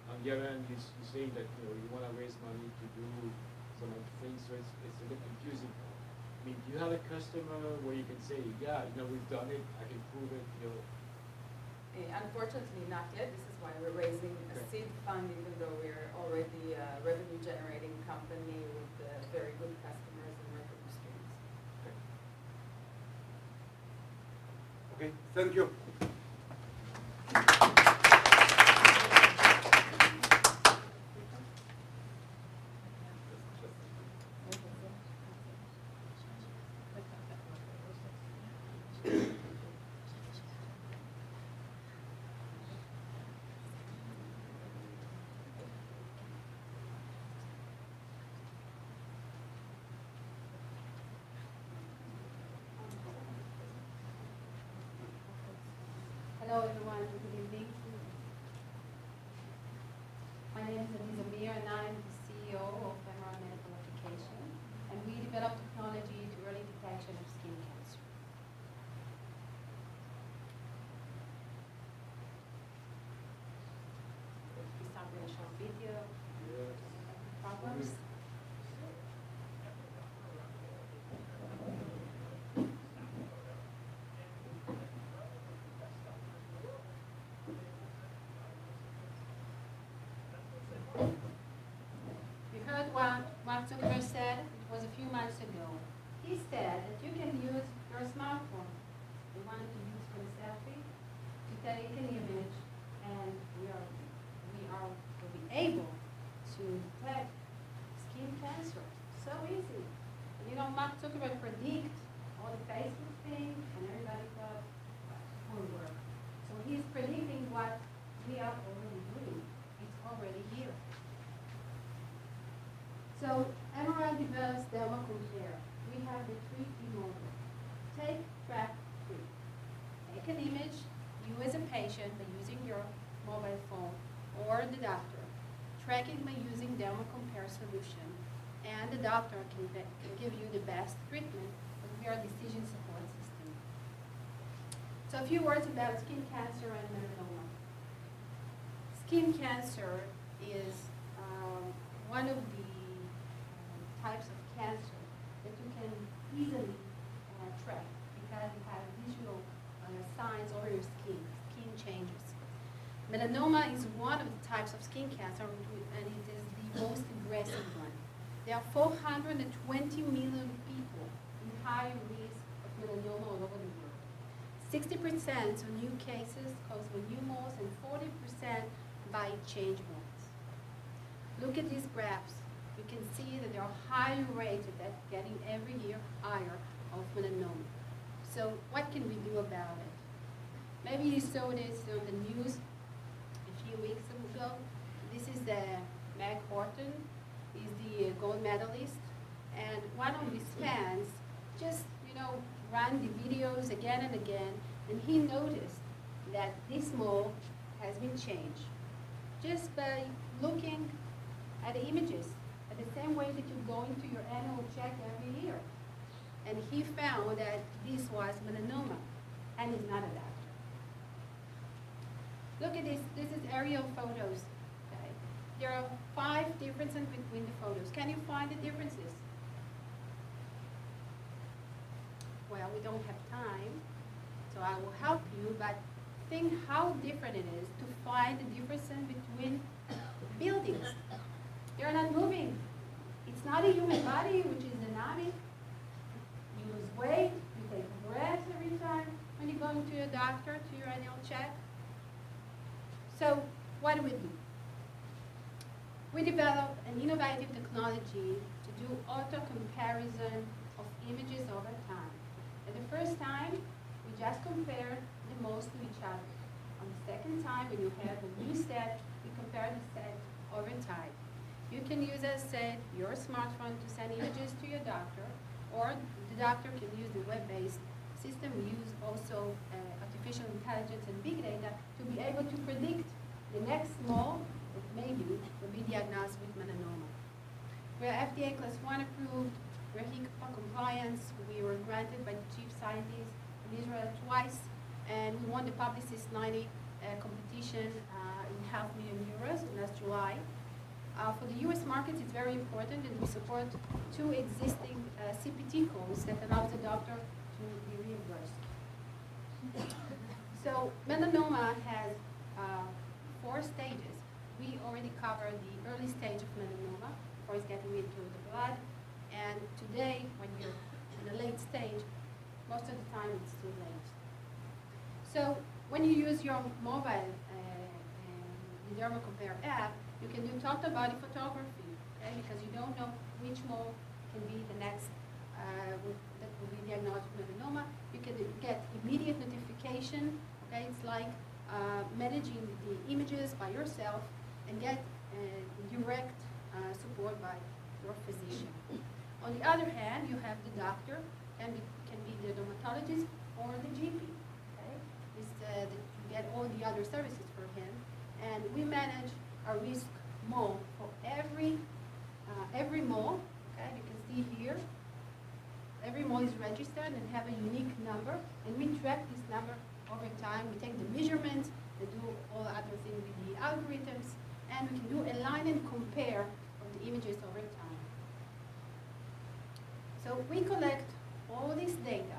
Speaker 6: On the other hand, you're saying that you want to raise money to do some other things, so it's a bit confusing. I mean, do you have a customer where you can say, yeah, we've done it, I can prove it,
Speaker 9: Unfortunately, not yet. This is why we're raising a seed fund, even though we're already a revenue-generating company with very good customers and revenue streams.
Speaker 1: Okay, thank you.
Speaker 8: Hello everyone, good evening. My name is Zamir and I'm the CEO of Ammar Medical Application, and we develop technology to early detection of skin cancer. We start with a short video. Problems? Mark Zuckerberg said, it was a few months ago. He said that you can use your smartphone. We wanted to use for a selfie to take an image, and we will be able to detect skin cancer. So easy. And Mark Zuckerberg predict all the Facebook thing, and everybody thought it won't work. So he's predicting what we are already doing. It's already here. So Ammar develops Demo Compare. We have the 3D model. Take, track, treat. Take an image, you as a patient by using your mobile phone, or the doctor. Track it by using Demo Compare solution. And the doctor can give you the best treatment with your decision support system. So a few words about skin cancer and melanoma. Skin cancer is one of the types of cancer that you can easily track because you have visual signs over your skin changes. Melanoma is one of the types of skin cancer, and it is the most aggressive one. There are 420 million people in high risk of melanoma all over the world. 60% of new cases cause melanomas, and 40% by change modes. Look at these graphs. You can see that they are highly rated at getting every year higher of melanoma. So what can we do about it? Maybe you saw this on the news a few weeks ago. This is Meg Horton. He's the gold medalist. And one of his fans just, ran the videos again and again, and he noticed that this mole has been changed just by looking at the images, at the same way that you're going to your annual check every year. And he found that this was melanoma, and he's not a doctor. Look at this. This is aerial photos. Okay? There are 5 differences between the photos. Can you find the differences? Well, we don't have time, so I will help you, but think how different it is to find the differences between buildings. They're not moving. It's not a human body, which is dynamic. You lose weight, you take breaths every time when you go to your doctor, to your annual check. So what do? We developed an innovative technology to do auto comparison of images over time. At the first time, we just compared the moles to each other. On the second time, when you have a new set, we compare the set over time. You can use, as said, your smartphone to send images to your doctor, or the doctor can use the web-based system. We use also artificial intelligence and big data to be able to predict the next mole that maybe will be diagnosed with melanoma. We're FDA Class 1 approved. We're HIPAA compliance. We were granted by the chief scientist in Israel twice, and we won the Publicis 90 competition in €500,000 last July. For the US market, it's very important that we support 2 existing CPT codes that allows the doctor to be reimbursed. So melanoma has 4 stages. We already covered the early stage of melanoma, before it's getting into the blood. And today, when you're in a late stage, most of the time it's too late. So when you use your mobile the DermaCompare app, you can do total body photography, okay? Because you don't know which mole can be the next that will be diagnosed with melanoma. You can get immediate notification, okay? It's like managing the images by yourself and get direct support by your physician. On the other hand, you have the doctor, and it can be the dermatologist or the GP. Okay? You get all the other services for him, and we manage a risk mole for every mole. Okay, you can see here, every mole is registered and have a unique number, and we track this number over time. We take the measurements, we do all other things with the algorithms, and we can do align and compare of the images over time. So we collect all this data,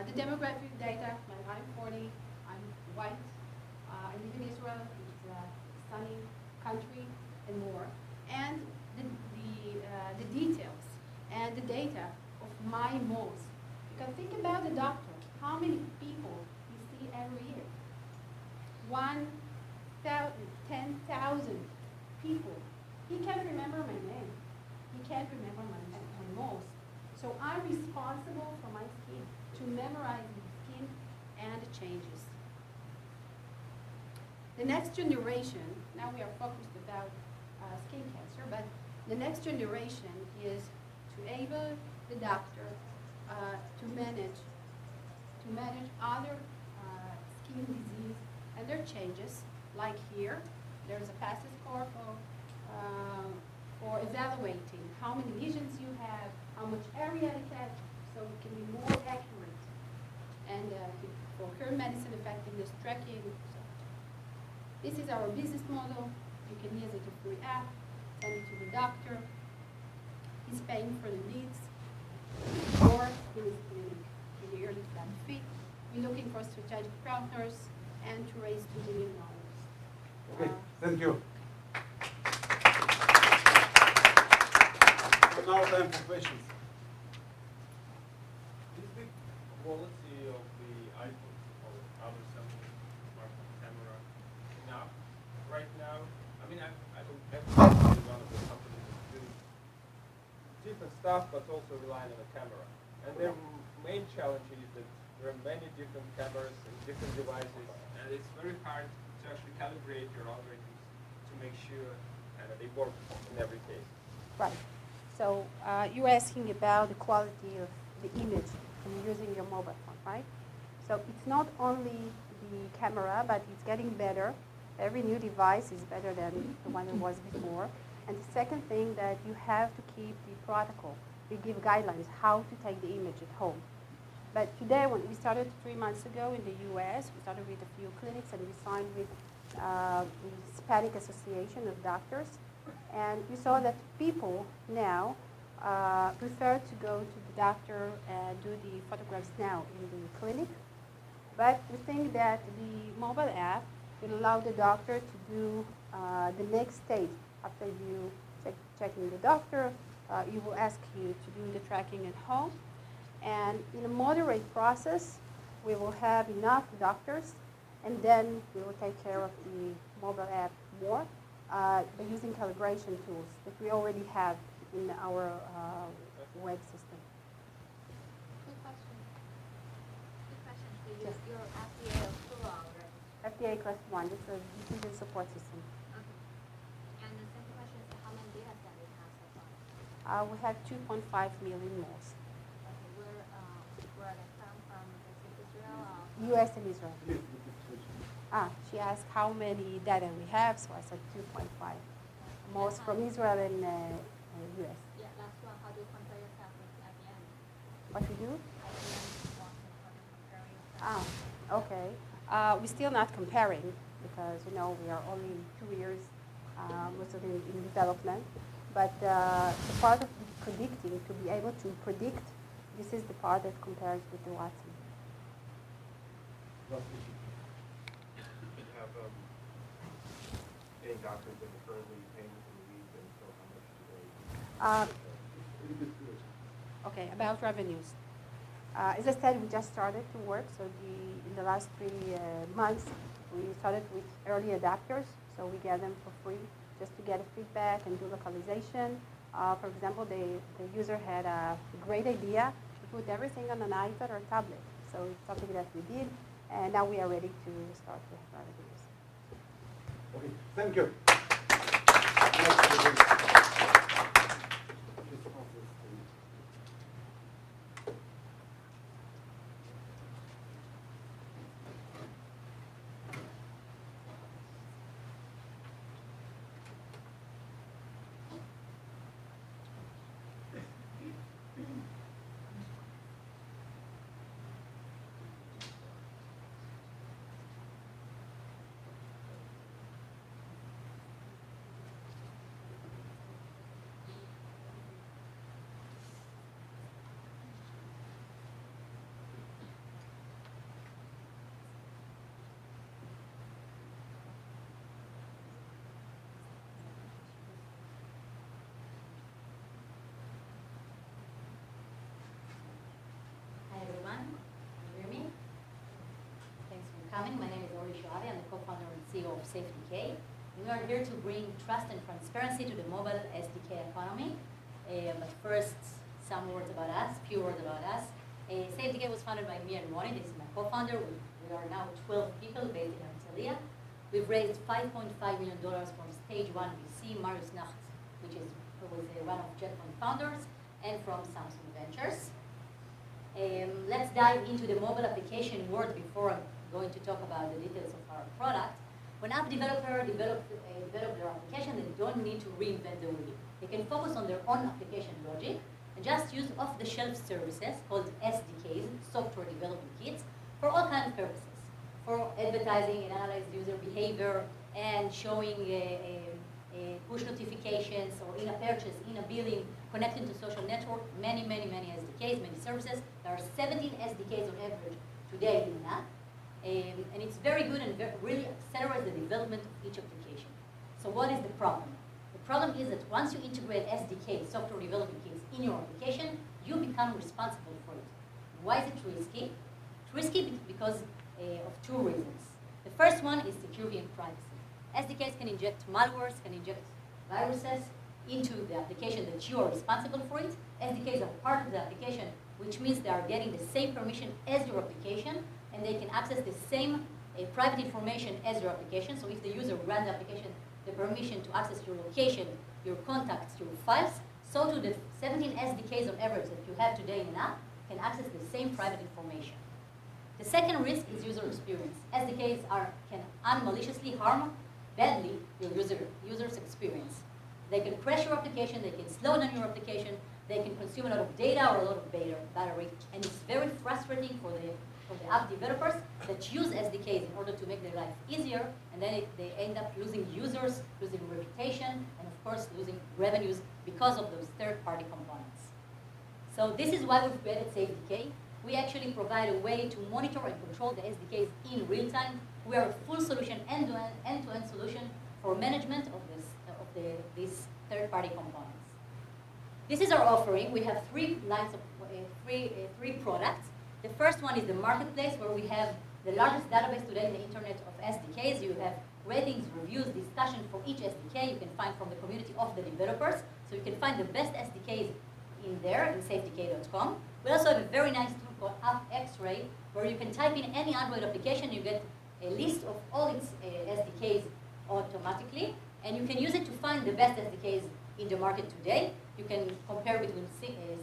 Speaker 8: the demographic data. I'm 40, I'm white, I live in Israel, it's a sunny country, and more. And the details and the data of my moles. You can think about the doctor, how many people you see every year. 10,000 people. He can't remember my name. He can't remember my moles. So I'm responsible for my skin, to memorize the skin and the changes. The next generation, now we are focused about skin cancer, but the next generation is to enable the doctor to manage other skin disease and their changes, like here, there's a PASI score for evaluating how many lesions you have, how much area it has, so it can be more accurate. And for her medicine effectiveness tracking. So this is our business model. You can use it a free app, send it to the doctor. He's paying for the leads, or in his clinic in the early flat fee. We're looking for strategic partners and to raise $2 million.
Speaker 1: Okay, thank you. Now time for questions.
Speaker 5: Is the quality of the iPhone or other Samsung smartphone camera enough stuff, but also relying on a camera. And their main challenge is that there are many different cameras and different devices, and it's very hard to actually calibrate your algorithms to make sure that they work in every case.
Speaker 10: Right. So you're asking about the quality of the image from using your mobile phone, right? So it's not only the camera, but it's getting better. Every new device is better than the one that was before. And the second thing that you have to keep the protocol. We give guidelines how to take the image at home. But today, when we started 3 months ago in the US, we started with a few clinics and we signed with the Hispanic Association of Doctors. And we saw that people now prefer to go to the doctor and do the photographs now in the clinic. But we think that the mobile app will allow the doctor to do the next stage. After you checking the doctor, he will ask you to do the tracking at home. And in a moderate process, we will have enough doctors, and then we will take care of the mobile app more by using calibration tools that we already have in our web system.
Speaker 8: Good question. Good question. So
Speaker 10: Yes.
Speaker 8: you're FDA approval, right?
Speaker 10: FDA Class 1, it's a decision support system.
Speaker 8: Okay. And the second question is how many data sets we have so far?
Speaker 10: We have 2.5 million moles.
Speaker 8: Okay, where are they from Israel or?
Speaker 10: US and Israel. She asked how many data we have, so I said 2.5. Most from Israel and US.
Speaker 8: Yeah, last one, how do you compare yourself with IBM?
Speaker 10: What you do?
Speaker 8: IBM,
Speaker 10: Okay. We're still not comparing because, you know, we are only 2 years most of it in development. But the part of predicting, to be able to predict, this is the part that compares with the Watson.
Speaker 11: Any doctors that are currently paying for the leave, and so how much do they?
Speaker 10: Okay, about revenues. As I said, we just started to work. So in the last 3 months, we started with early adapters. So we get them for free just to get a feedback and do localization. For example, the user had a great idea to put everything on an iPad or tablet. So it's something that we did, and now we are ready to start with revenues.
Speaker 1: Okay, thank you.
Speaker 12: coming. My name is Orly Shoavi. I'm the co-founder and CEO of SafeDK. We are here to bring trust and transparency to the mobile SDK economy. But first, some words about us, few words about us. SafeDK was founded by me and Ronnie. This is my co-founder. We are now 12 people based in Herzliya. We've raised $5.5 million from Stage 1 VC, Marius Nacht, which was one of JetPoint founders, and from Samsung Ventures. Let's dive into the mobile application world before I'm going to talk about the details of our product. When app developers develop their application, they don't need to reinvent the wheel. They can focus on their own application logic and just use off-the-shelf services called SDKs, software development kits, for all kinds of purposes. For advertising and analyze user behavior and showing push notifications or in a purchase, in a billing, connecting to social network, many SDKs, many services. There are 17 SDKs on average today in Eynat. And it's very good and really accelerates the development of each application. So what is the problem? The problem is that once you integrate SDK, software development kits, in your application, you become responsible for it. Why is it risky? It's risky because of two reasons. The first one is security and privacy. SDKs can inject malwares, can inject viruses, into the application that you are responsible for it. SDKs are part of the application, which means they are getting the same permission as your application, and they can access the same private information as your application. So if the user grants the application the permission to access your location, your contacts, your files, so to the 17 SDKs on average that you have today in an app can access the same private information. The second risk is user experience. SDKs can unmaliciously harm badly your user's experience. They can crash your application, they can slow down your application, they can consume a lot of data or a lot of battery, and it's very frustrating for the app developers that use SDKs in order to make their life easier, and then they end up losing users, losing reputation, and of course losing revenues because of those third-party components. So this is why we've created SafeDK. We actually provide a way to monitor and control the SDKs in real time. We are a full solution, end-to-end solution for management of these third-party components. This is our offering. We have three lines of three products. The first one is the marketplace, where we have the largest database today in the internet of SDKs. You have ratings, reviews, discussion for each SDK you can find from the community of the developers. So you can find the best SDKs in there, in safedk.com. We also have a very nice tool called App X-Ray, where you can type in any Android application, you get a list of all its SDKs automatically, and you can use it to find the best SDKs in the market today. You can compare between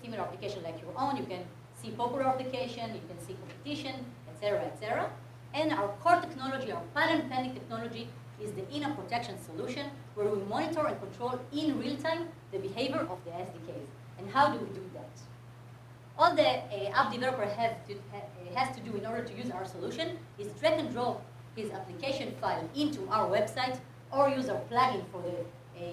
Speaker 12: similar applications like your own, you can see popular application, you can see competition, etc., etc. And our core technology, our patent pending technology, is the Eynat protection solution, where we monitor and control in real time the behavior of the SDKs. And how do we do that? All the app developer has to do in order to use our solution is drag and drop his application file into our website, or use our plugin for the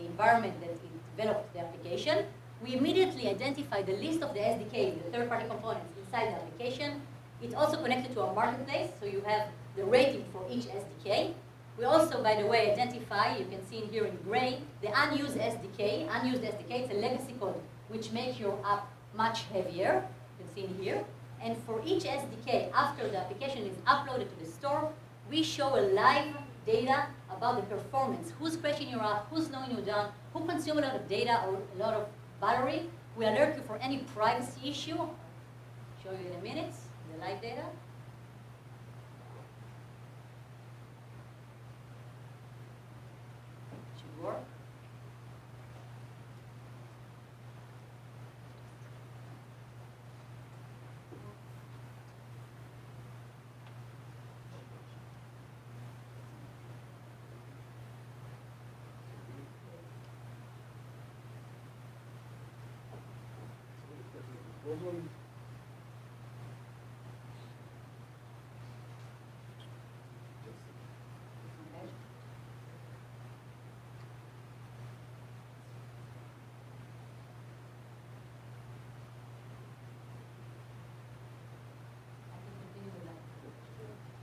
Speaker 12: environment that it developed the application. We immediately identify the list of the SDKs, the third-party components inside the application. It's also connected to our marketplace, so you have the rating for each SDK. We also, by the way, identify, you can see in here in gray, the unused SDK. Unused SDK, it's a legacy code, which makes your app much heavier. You can see in here. And for each SDK, after the application is uploaded to the store, we show a live data about the performance. Who's crashing your app, who's slowing you down, who consumes a lot of data or a lot of battery. We alert you for any privacy issue. I'll show you in a minute, the live data. Should work.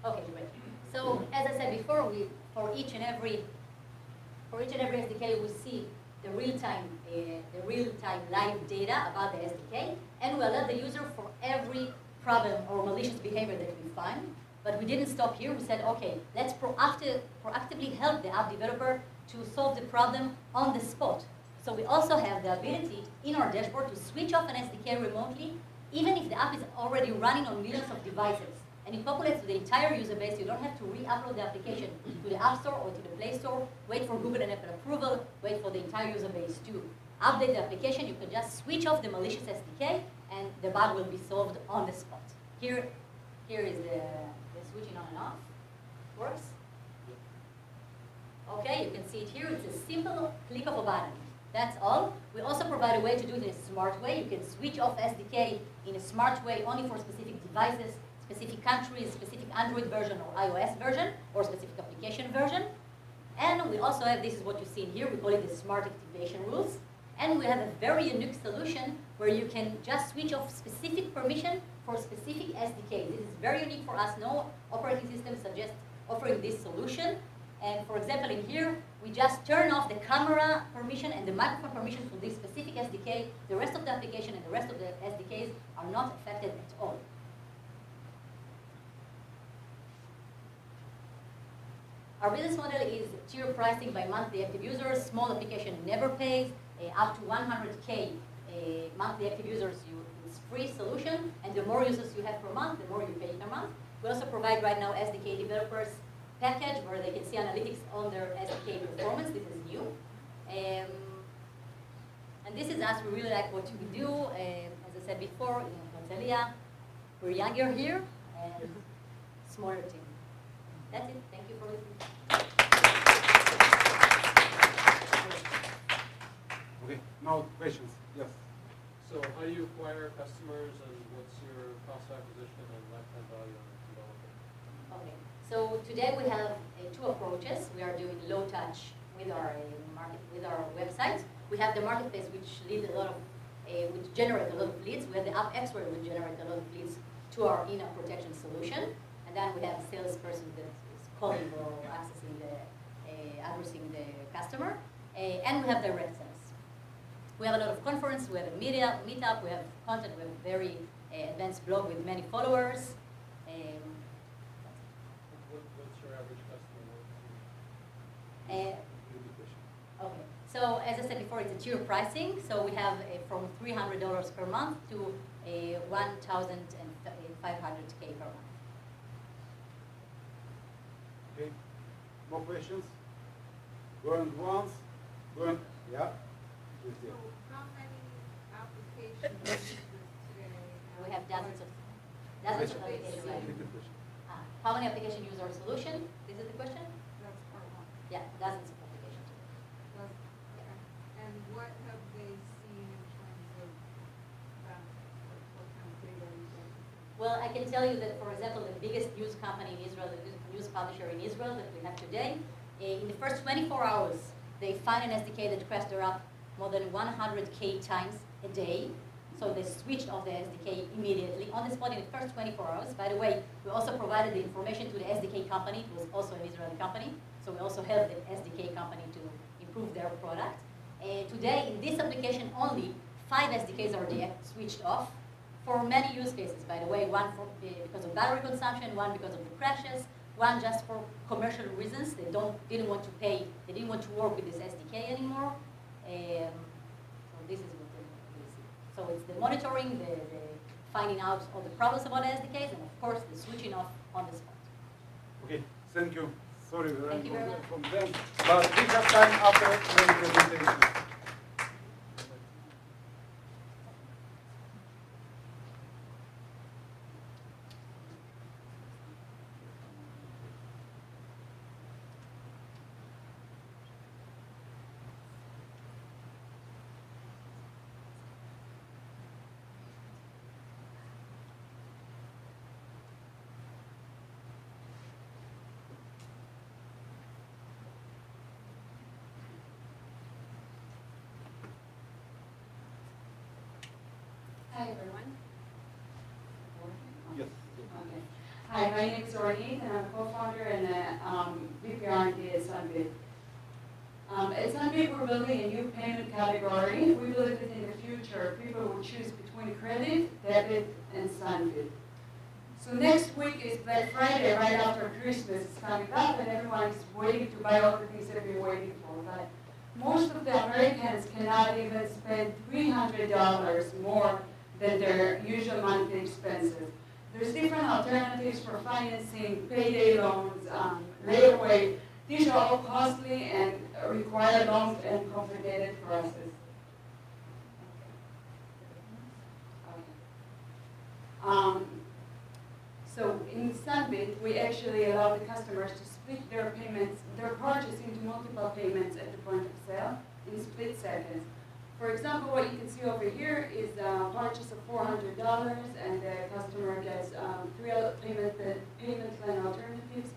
Speaker 12: Okay, great. So as I said before, for each and every SDK, we see the real-time live data about the SDK, and we alert the user for every problem or malicious behavior that we find. But we didn't stop here. We said, okay, let's proactively help the app developer to solve the problem on the spot. So we also have the ability in our dashboard to switch off an SDK remotely, even if the app is already running on millions of devices. And it populates to the entire user base. You don't have to re-upload the application to the App Store or to the Play Store, wait for Google and Apple approval, wait for the entire user base to update the application. You can just switch off the malicious SDK, and the bug will be solved on the spot. Here is the switching on and off. Works? Okay, you can see it here. It's a simple click of a button. That's all. We also provide a way to do it in a smart way. You can switch off SDK in a smart way only for specific devices, specific countries, specific Android version or iOS version, or specific application version. And we also have, this is what you see in here, we call it the smart activation rules. And we have a very unique solution where you can just switch off specific permission for specific SDK. This is very unique for us. No operating system suggests offering this solution. And for example, in here, we just turn off the camera permission and the microphone permission for this specific SDK. The rest of the application and the rest of the SDKs are not affected at all. Our business model is tier pricing by monthly active users. Small application never pays. up to 100K monthly active users, it's free solution, and the more users you have per month, the more you pay per month. We also provide right now SDK developers package where they can see analytics on their SDK performance. This is new. And this is us. We really like what we do. As I said before, in Italia, we're younger here and smaller team. That's it. Thank you for listening.
Speaker 1: Okay, now questions. Yes.
Speaker 13: So how do you acquire customers, and what's your cost of acquisition and lifetime value on developing?
Speaker 12: Okay. So today we have two approaches. We are doing low touch with our website. We have the marketplace, which which generate a lot of leads. We have the app expert, which generate a lot of leads to our Eynat protection solution. And then we have a salesperson that is calling or accessing addressing the customer. And we have direct sales. We have a lot of conference, we have a meetup, we have content, we have a very advanced blog with many followers.
Speaker 13: What's your average customer?
Speaker 12: Okay, so as I said before, it's a tier pricing. So we have from $300 per month to $1,500K per month.
Speaker 1: Okay, more questions? Going once, going, yeah.
Speaker 14: So how many applications
Speaker 12: We have dozens of applications. How many applications use our solution? This is the question?
Speaker 14: That's part one.
Speaker 12: Yeah, dozens of applications.
Speaker 14: And what have they seen in terms of benefits? What kind of data are you getting?
Speaker 12: Well, I can tell you that, for example, the biggest news company in Israel, the news publisher in Israel that we have today, in the first 24 hours, they find an SDK that crashed their app more than 100K times a day. So they switched off the SDK immediately on the spot in the first 24 hours. By the way, we also provided the information to the SDK company. It was also an Israeli company. So we also helped the SDK company to improve their product. Today, in this application only, 5 SDKs are switched off for many use cases. By the way, one because of battery consumption, one because of the crashes, one just for commercial reasons. They didn't want to pay, they didn't want to work with this SDK anymore. So this is what we see. So it's the monitoring, the finding out all the problems about the SDKs, and of course the switching off on the spot.
Speaker 1: Okay, thank you. Sorry, we
Speaker 12: Thank you very much.
Speaker 1: from them, but we have time after the presentation.
Speaker 15: Hi, everyone.
Speaker 1: Yes.
Speaker 15: Okay. Hi, my name is Ornit, and I'm co-founder and VP-E&D at Sunbit. At Sunbit, we're building a new payment category. We believe that in the future, people will choose between credit, debit, and Sunbit. So next week is Black Friday, right after Christmas is coming up, and everyone is waiting to buy all the things they've been waiting for. But most of the Americans cannot even spend $300 more than their usual monthly expenses. There's different alternatives for financing, payday loans, layaway. These are all costly and require long and complicated process. So in Sunbit, we actually allow the customers to split their payments, their purchase into multiple payments at the point of sale in split seconds. For example, what you can see over here is a purchase of $400, and the customer gets 3 payment plan alternatives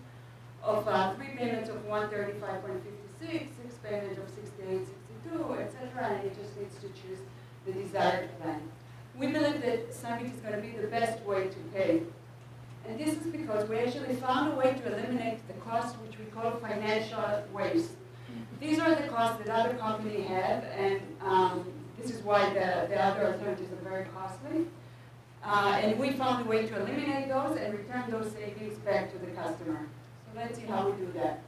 Speaker 15: of 3 payments of $135.56, 6 payments of $68.62, etc., and it just needs to choose the desired plan. We believe that Sunbit is going to be the best way to pay. And this is because we actually found a way to eliminate the cost which we call financial waste. These are the costs that other companies have, and this is why the other alternatives are very costly. And we found a way to eliminate those and return those savings back to the customer. So let's see how we do that.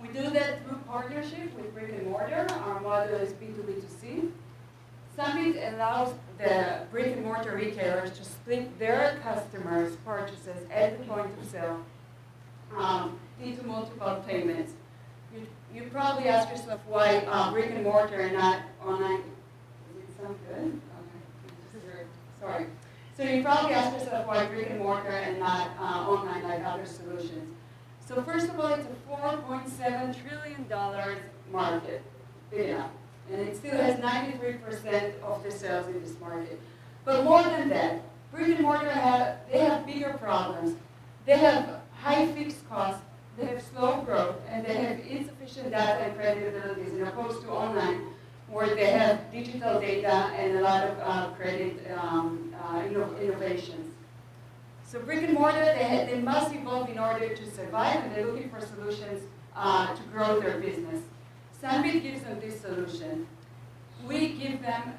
Speaker 15: We do that through partnership with brick and mortar. Our model is B2B2C. Sunbit allows the brick and mortar retailers to split their customers' purchases at the point of sale into multiple payments. You probably ask yourself why brick and mortar and not online. Does it sound good? Okay. Sorry. So you probably ask yourself why brick and mortar and not online like other solutions. So first of all, it's a $4.7 trillion market, big enough. And it still has 93% of the sales in this market. But more than that, brick and mortar have bigger problems. They have high fixed costs, they have slow growth, and they have insufficient data and creditabilities, as opposed to online, where they have digital data and a lot of credit innovations. So brick and mortar, they must evolve in order to survive, and they're looking for solutions to grow their business. Sunbit gives them this solution. We give them,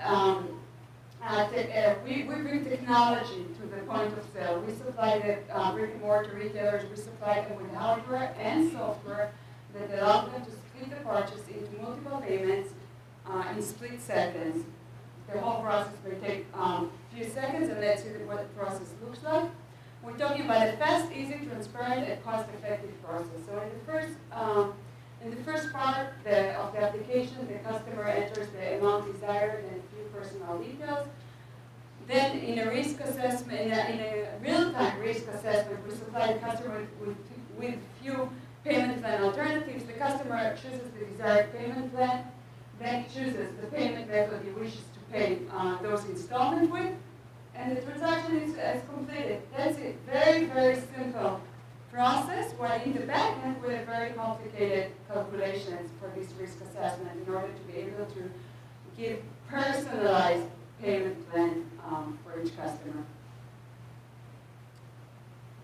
Speaker 15: we bring technology to the point of sale. We supply the brick and mortar retailers, we supply them with hardware and software that allow them to split the purchase into multiple payments in split seconds. The whole process may take a few seconds, and let's see what the process looks like. We're talking about a fast, easy, transparent, and cost-effective process. So in the first part of the application, the customer enters the amount desired and a few personal details. Then in a risk assessment, in a real-time risk assessment, we supply the customer with few payment plan alternatives. The customer chooses the desired payment plan, then chooses the payment method he wishes to pay those installments with, and the transaction is completed. That's it. Very, very simple process, while in the back end we have very complicated calculations for this risk assessment in order to be able to give personalized payment plan for each customer.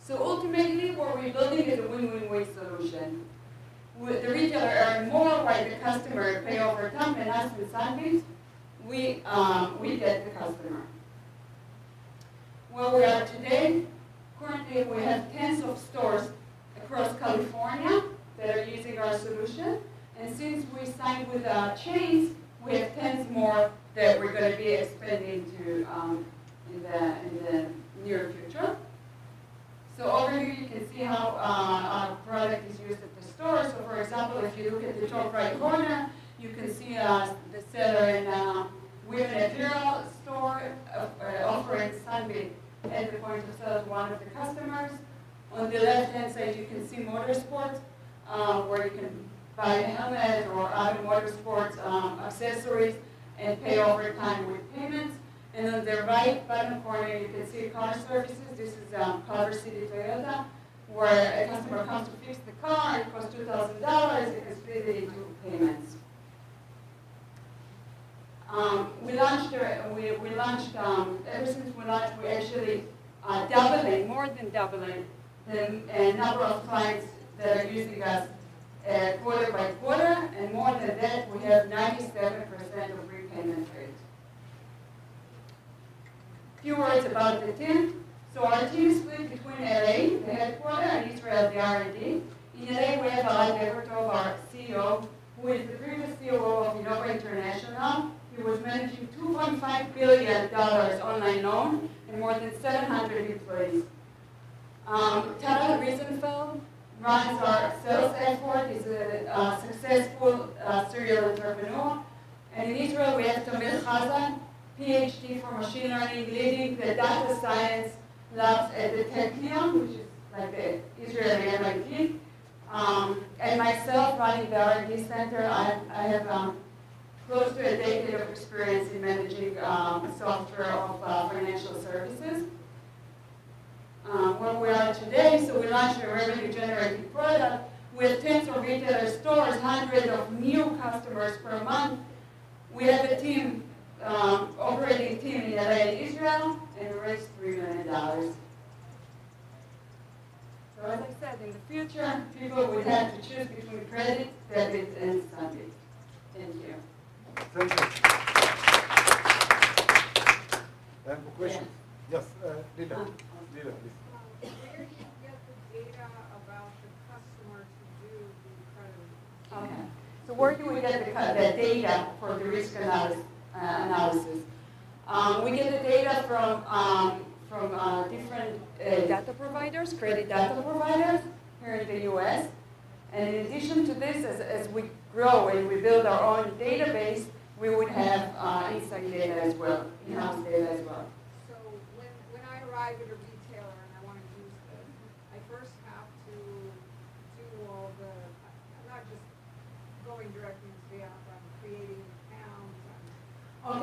Speaker 15: So ultimately, what we're building is a win-win-win solution. The retailer earn more while the customer pay over time, and us in Sunbit, we get the customer. Where we are today, currently we have tens of stores across California that are using our solution. And since we signed with chains, we have tens more that we're going to be expanding to in the near future. So over here you can see how our product is used at the store. So for example, if you look at the top right corner, you can see the seller in Women Apparel store offering Sunbit at the point of sale to one of the customers. On the left-hand side, you can see motorsports, where you can buy a helmet or other motorsports accessories and pay over time with payments. And on the right bottom corner, you can see car services. This is Culver City Toyota, where a customer comes to fix the car. It costs $2,000. It can split it into payments. We launched, ever since we launched, we actually more than doubling the number of clients that are using us quarter by quarter, and more than that, we have 97% of repayment rate. A few words about the team. So our team is split between LA, the headquarters, and Israel, the R&D. In LA, we have Vala, our CEO, who is the previous COO of Innova International. He was managing $2.5 billion online loan and more than 700 employees. Tali runs our sales effort. He's a successful serial entrepreneur. And in Israel, we have Tamir Chazan, PhD for machine learning, leading the data science labs at the TEC Club, which is like the Israeli MIT. And myself running the R&D center. I have close to a decade of experience in managing software of financial services. Where we are today, so we launched a revenue-generating product with tens of retailer stores, hundreds of new customers per month. We have a team, operating team in LA and Israel, and we raised $3 million. So as I said, in the future, people would have to choose between credit, debit, and Sunbit. Thank you.
Speaker 1: Thank you. Time for questions? Yes, Lila. Lila, please.
Speaker 14: Where do you get the data about the customer to do the credit?
Speaker 15: Okay. So where do we get the data for the risk analysis? We get the data from different data providers, credit data providers here in the US. And in addition to this, as we grow and we build our own database, we would have inside data as well, in-house data as well.
Speaker 14: So when I arrive at a retailer and I want to use this, I first have to do all the, I'm not just going directly into the app, I'm creating accounts.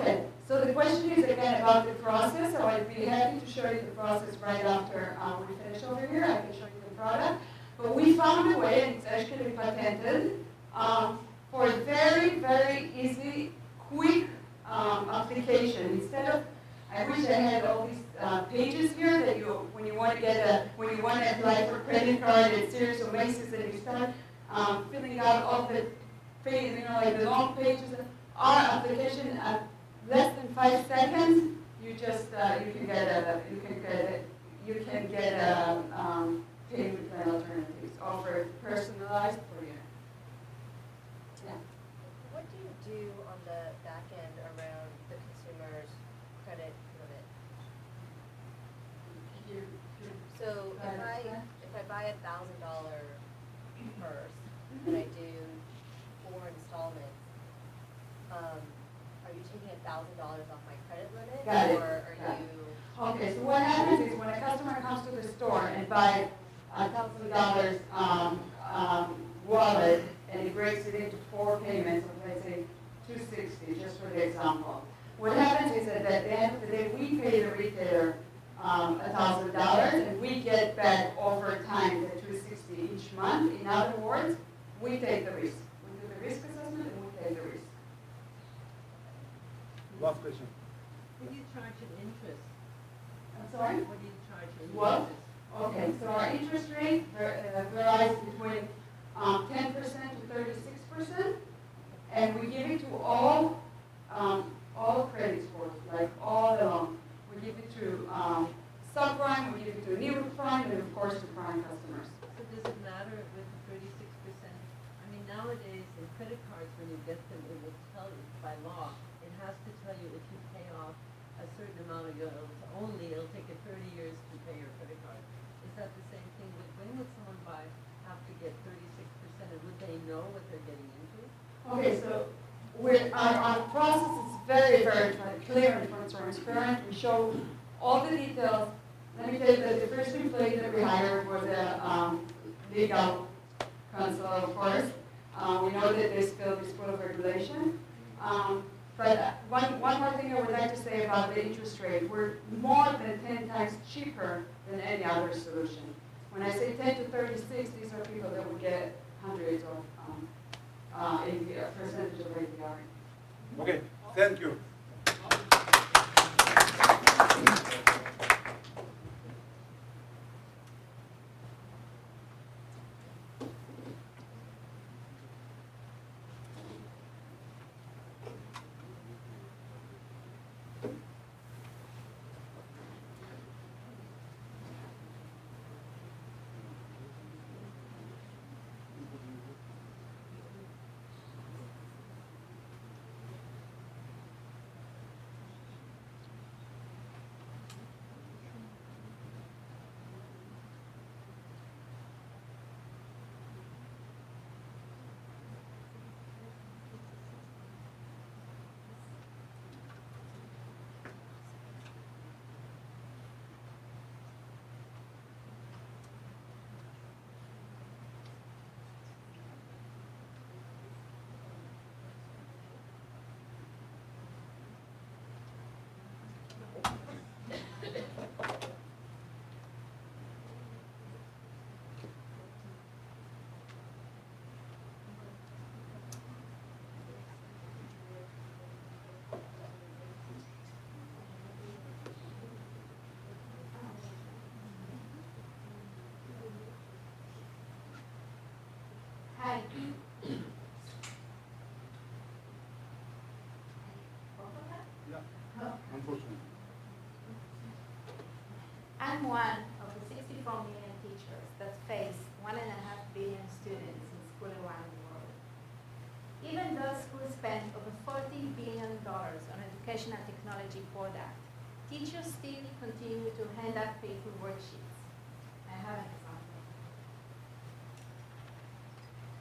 Speaker 15: Okay, so the question is again about the process. So I'd be happy to show you the process right after we finish over here. I can show you the product. But we found a way, and it's actually patented, for a very, very easy, quick application. Instead of, I wish I had all these pages here that when you want to apply for credit card at Sears or Macy's, and you start filling out all the pages, like the long pages. Our application at less than 5 seconds, you can get a payment plan alternatives offered personalized for you. Yeah.
Speaker 7: What do you do on the back end around the consumer's credit limit? So if I buy $1,000 purse and I do 4 installments, are you taking $1,000 off my credit limit?
Speaker 15: Got it.
Speaker 7: Or are you?
Speaker 15: Okay, so what happens is when a customer comes to the store and buys $1,000 wallet and he breaks it into 4 payments of, let's say, $260, just for the example. What happens is that at the end of the day, we pay the retailer $1,000 and we get back over time the $260 each month. In other words, we take the risk. We do the risk assessment and we take the risk.
Speaker 1: Last question.
Speaker 3: What do you charge in interest?
Speaker 15: I'm sorry?
Speaker 3: What do you charge in
Speaker 15: What?
Speaker 3: interest?
Speaker 15: Okay, so our interest rate varies between 10% to 36%, and we give it to all credit scores, like all along. We give it to subprime, we give it to near prime, and of course to prime customers.
Speaker 3: So does it matter with the 36%? I mean, nowadays in credit cards, when you get them, it will tell you by law. It has to tell you if you pay off a certain amount of your it'll take you 30 years to pay your credit card. Is that the same thing? When would someone have to get 36%, and would they know what they're getting into?
Speaker 15: Okay, so our process is very, very clear and transparent. We show all the details. Let me tell you that the first employee that we hired was a legal counsel, of course. We know that this field is full of regulation. But one more thing I would like to say about the interest rate. We're more than 10 times cheaper than any other solution. When I say 10 to 36, these are people that would get hundreds of percentage of APR.
Speaker 1: Okay, thank you.
Speaker 8: Hi.
Speaker 1: Yeah, unfortunately.
Speaker 8: I'm one of the 64 million teachers that face 1.5 billion students in schools around the world. even though schools spend over $40 billion on educational technology products, teachers still continue to hand out paper worksheets. I have an example.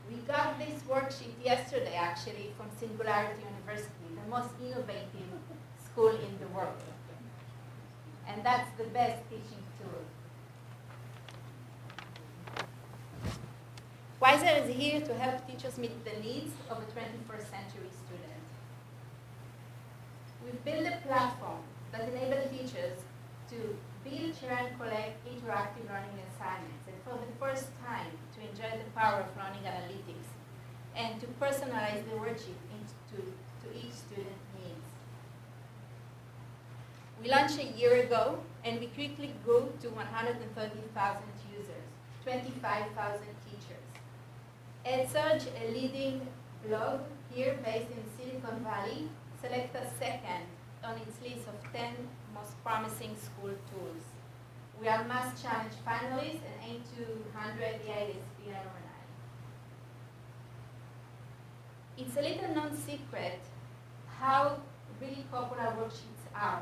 Speaker 8: We got this worksheet yesterday, actually, from Singularity University, the most innovative school in the world. And that's the best teaching tool. Wizer is here to help teachers meet the needs of a 21st century student. We've built a platform that enables teachers to build, share, and collect interactive learning assignments, and for the first time, to enjoy the power of learning analytics, and to personalize the worksheet to each student's needs. We launched a year ago, and we quickly grew to 130,000 users, 25,000 teachers. Av-Zuk, a leading blog here based in Silicon Valley, selected us second on its list of 10 most promising school tools. We are Mass Challenge finalists and aim to 100 the ISP alumni. It's a little known secret how really popular worksheets are